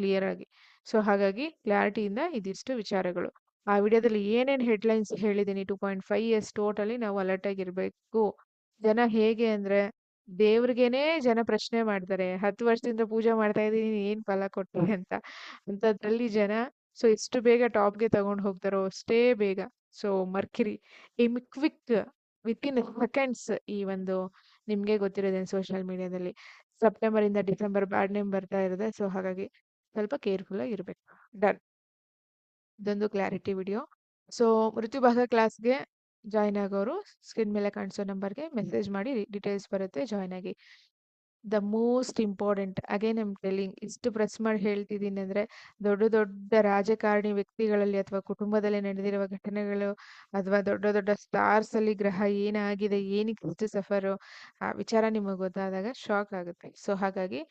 ಕ್ಲಿಯರ್ ಆಗಿ. ಸೊ ಹಾಗಾಗಿ ಕ್ಲಾರಿಟಿಯಿಂದ ಇದಿಷ್ಟು ವಿಚಾರಗಳು. ಆ ವಿಡಿಯೋದಲ್ಲಿ ಏನೇನ್ ಹೆಡ್ಲೈನ್ಸ್ ಹೇಳಿದೀನಿ 2.5 ಇಯರ್ಸ್ ಟೋಟಲಿ ನಾವು ಅಲರ್ಟ್ ಆಗಿರ್ಬೇಕು. ಜನ ಹೇಗೆ ಅಂದ್ರೆ ದೇವ್ರಿಗೇನೆ ಜನ ಪ್ರಶ್ನೆ ಮಾಡ್ತಾರೆ, 10 ವರ್ಷದಿಂದ ಪೂಜೆ ಮಾಡ್ತಾ ಇದೀನಿ ಏನ್ ಫಲ ಕೊಟ್ಟಿ ಅಂತ. ಅಂತದ್ರಲ್ಲಿ ಜನ ಸೊ ಎಷ್ಟು ಬೇಗ ಟಾಪ್ಗೆ ತಗೊಂಡು ಹೋಗ್ತಾರೋ ಅಷ್ಟೇ ಬೇಗ. So Mercury quick with in seconds ಈ ಒಂದು ನಿಮ್ಗೆ ಗೊತ್ತಿರೋದೇನು ಸೋಷಿಯಲ್ ಮೀಡಿಯಾದಲ್ಲಿ ಸೆಪ್ಟೆಂಬರ್ ಇಂದ ಡಿಸೆಂಬರ್ ಬ್ಯಾಡ್ ನೇಮ್ ಬರ್ತಾ ಇರುತ್ತೆ. ಸೊ ಹಾಗಾಗಿ ಸ್ವಲ್ಪ ಕೇರ್ಫುಲ್ ಆಗಿರ್ಬೇಕು. ಡನ್. ಇದೊಂದು ಕ್ಲಾರಿಟಿ ವಿಡಿಯೋ. ಸೊ ಮೃತ್ಯುಭಾಗ ಕ್ಲಾಸ್ಗೆ ಜಾಯ್ನ್ ಆಗೋರು ಸ್ಕ್ರೀನ್ ಮೇಲೆ ಕಾಣಿಸೋ ನಂಬರ್ಗೆ ಮೆಸೇಜ್ ಮಾಡಿ, ಡೀಟೇಲ್ಸ್ ಬರುತ್ತೆ, ಜಾಯ್ನ್ ಆಗಿ. The most important again I'm telling, ಇಷ್ಟು ಪ್ರೆಸ್ ಮಾಡಿ ಹೇಳ್ತಿದ್ದೀನಿ ಅಂದ್ರೆ ದೊಡ್ಡ ದೊಡ್ಡ ರಾಜಕಾರಣಿ ವ್ಯಕ್ತಿಗಳಲ್ಲಿ ಅಥವಾ ಕುಟುಂಬದಲ್ಲಿ ನಡೆದಿರುವ ಘಟನೆಗಳು ಅಥವಾ ದೊಡ್ಡ ದೊಡ್ಡ ಸ್ಟಾರ್ಸ್ ಅಲ್ಲಿ ಗ್ರಹ ಏನಾಗಿದೆ, ಏನಕ್ಕೆ ಇಷ್ಟು ಸಫರು, ಆ ವಿಚಾರ ನಿಮಗೆ ಗೊತ್ತಾದಾಗ ಶಾಕ್ ಆಗುತ್ತೆ. ಸೊ ಹಾಗಾಗಿ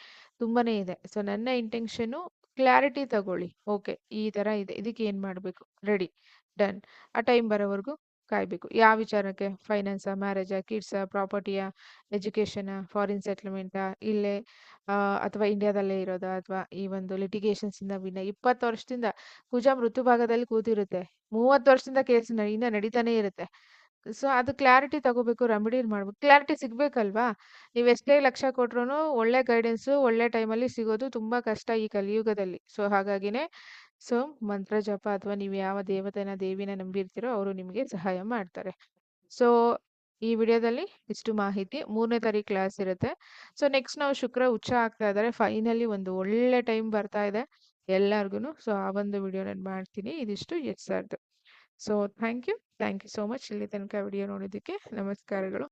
ತುಂಬಾನೇ ಇದೆ. ಸೊ ನನ್ನ ಇಂಟೆನ್ಷನು ಕ್ಲಾರಿಟಿ ತಗೊಳ್ಳಿ. ಓಕೆ ಈ ತರ ಇದೆ, ಇದಕ್ಕೆ ಏನ್ ಮಾಡ್ಬೇಕು, ರೆಡಿ, ಡನ್. ಆ ಟೈಮ್ ಬರೋವರೆಗೂ ಕಾಯ್ಬೇಕು. ಯಾವ ವಿಚಾರಕ್ಕೆ, ಫೈನಾನ್ಸಾ, ಮ್ಯಾರೇಜಾ, ಕಿಡ್ಸಾ, ಪ್ರಾಪರ್ಟಿಯಾ, ಎಜುಕೇಶನ್, ಫಾರಿನ್ ಸೆಟ್ಲ್ಮೆಂಟಾ, ಇಲ್ಲೇ ಅಥವಾ ಇಂಡಿಯಾದಲ್ಲೇ ಇರೋದಾ, ಅಥವಾ ಈ ಒಂದು ಲಿಟಿಗೇಷನ್ಸ್ ಇಂದ ವಿನ 20 ವರ್ಷದಿಂದ ಕುಜ ಮೃತ್ಯು ಭಾಗದಲ್ಲಿ ಕೂತಿರುತ್ತೆ. 30 ವರ್ಷದಿಂದ ಕೇಸ್ ಇನ್ನ ನಡೀತಾನೆ ಇರುತ್ತೆ. ಸೊ ಅದು ಕ್ಲಾರಿಟಿ ತಗೋಬೇಕು, ರೆಮಿಡಿ ಮಾಡ್ಬೇಕು. ಕ್ಲಾರಿಟಿ ಸಿಗ್ಬೇಕಲ್ವಾ? ನೀವ್ ಎಷ್ಟೇ ಲಕ್ಷ ಕೊಟ್ರುನು ಒಳ್ಳೆ ಗೈಡೆನ್ಸು ಒಳ್ಳೆ ಟೈಮಲ್ಲಿ ಸಿಗೋದು ತುಂಬಾ ಕಷ್ಟ ಈ ಕಲಿಯುಗದಲ್ಲಿ. ಸೊ ಹಾಗಾಗಿನೇ ಸೊ ಮಂತ್ರ ಜಪ ಅಥವಾ ನೀವು ಯಾವ ದೇವತೆನ ದೇವಿನ ನಂಬಿರ್ತೀರೋ ಅವರು ನಿಮಗೆ ಸಹಾಯ ಮಾಡ್ತಾರೆ. ಸೊ ಈ ವಿಡಿಯೋದಲ್ಲಿ ಇಷ್ಟು ಮಾಹಿತಿ. 3ನೇ ತಾರೀಕು ಕ್ಲಾಸ್ ಇರುತ್ತೆ. ಸೊ ನೆಕ್ಸ್ಟ್ ನಾವು ಶುಕ್ರ ಉಚ್ಚ ಆಗ್ತಾ ಇದ್ದಾರೆ. ಫೈನಲಿ ಒಂದು ಒಳ್ಳೆ ಟೈಮ್ ಬರ್ತಾ ಇದೆ ಎಲ್ಲಾರ್ಗುನು. ಸೊ ಆ ಒಂದು ವಿಡಿಯೋ ನಾನು ಮಾಡ್ತೀನಿ. ಇದಿಷ್ಟು ಎಸ್ ಸರ್ದು. So thank you so much ಇಲ್ಲಿ ತನಕ ವಿಡಿಯೋ ನೋಡಿದ್ದಕ್ಕೆ. ನಮಸ್ಕಾರಗಳು.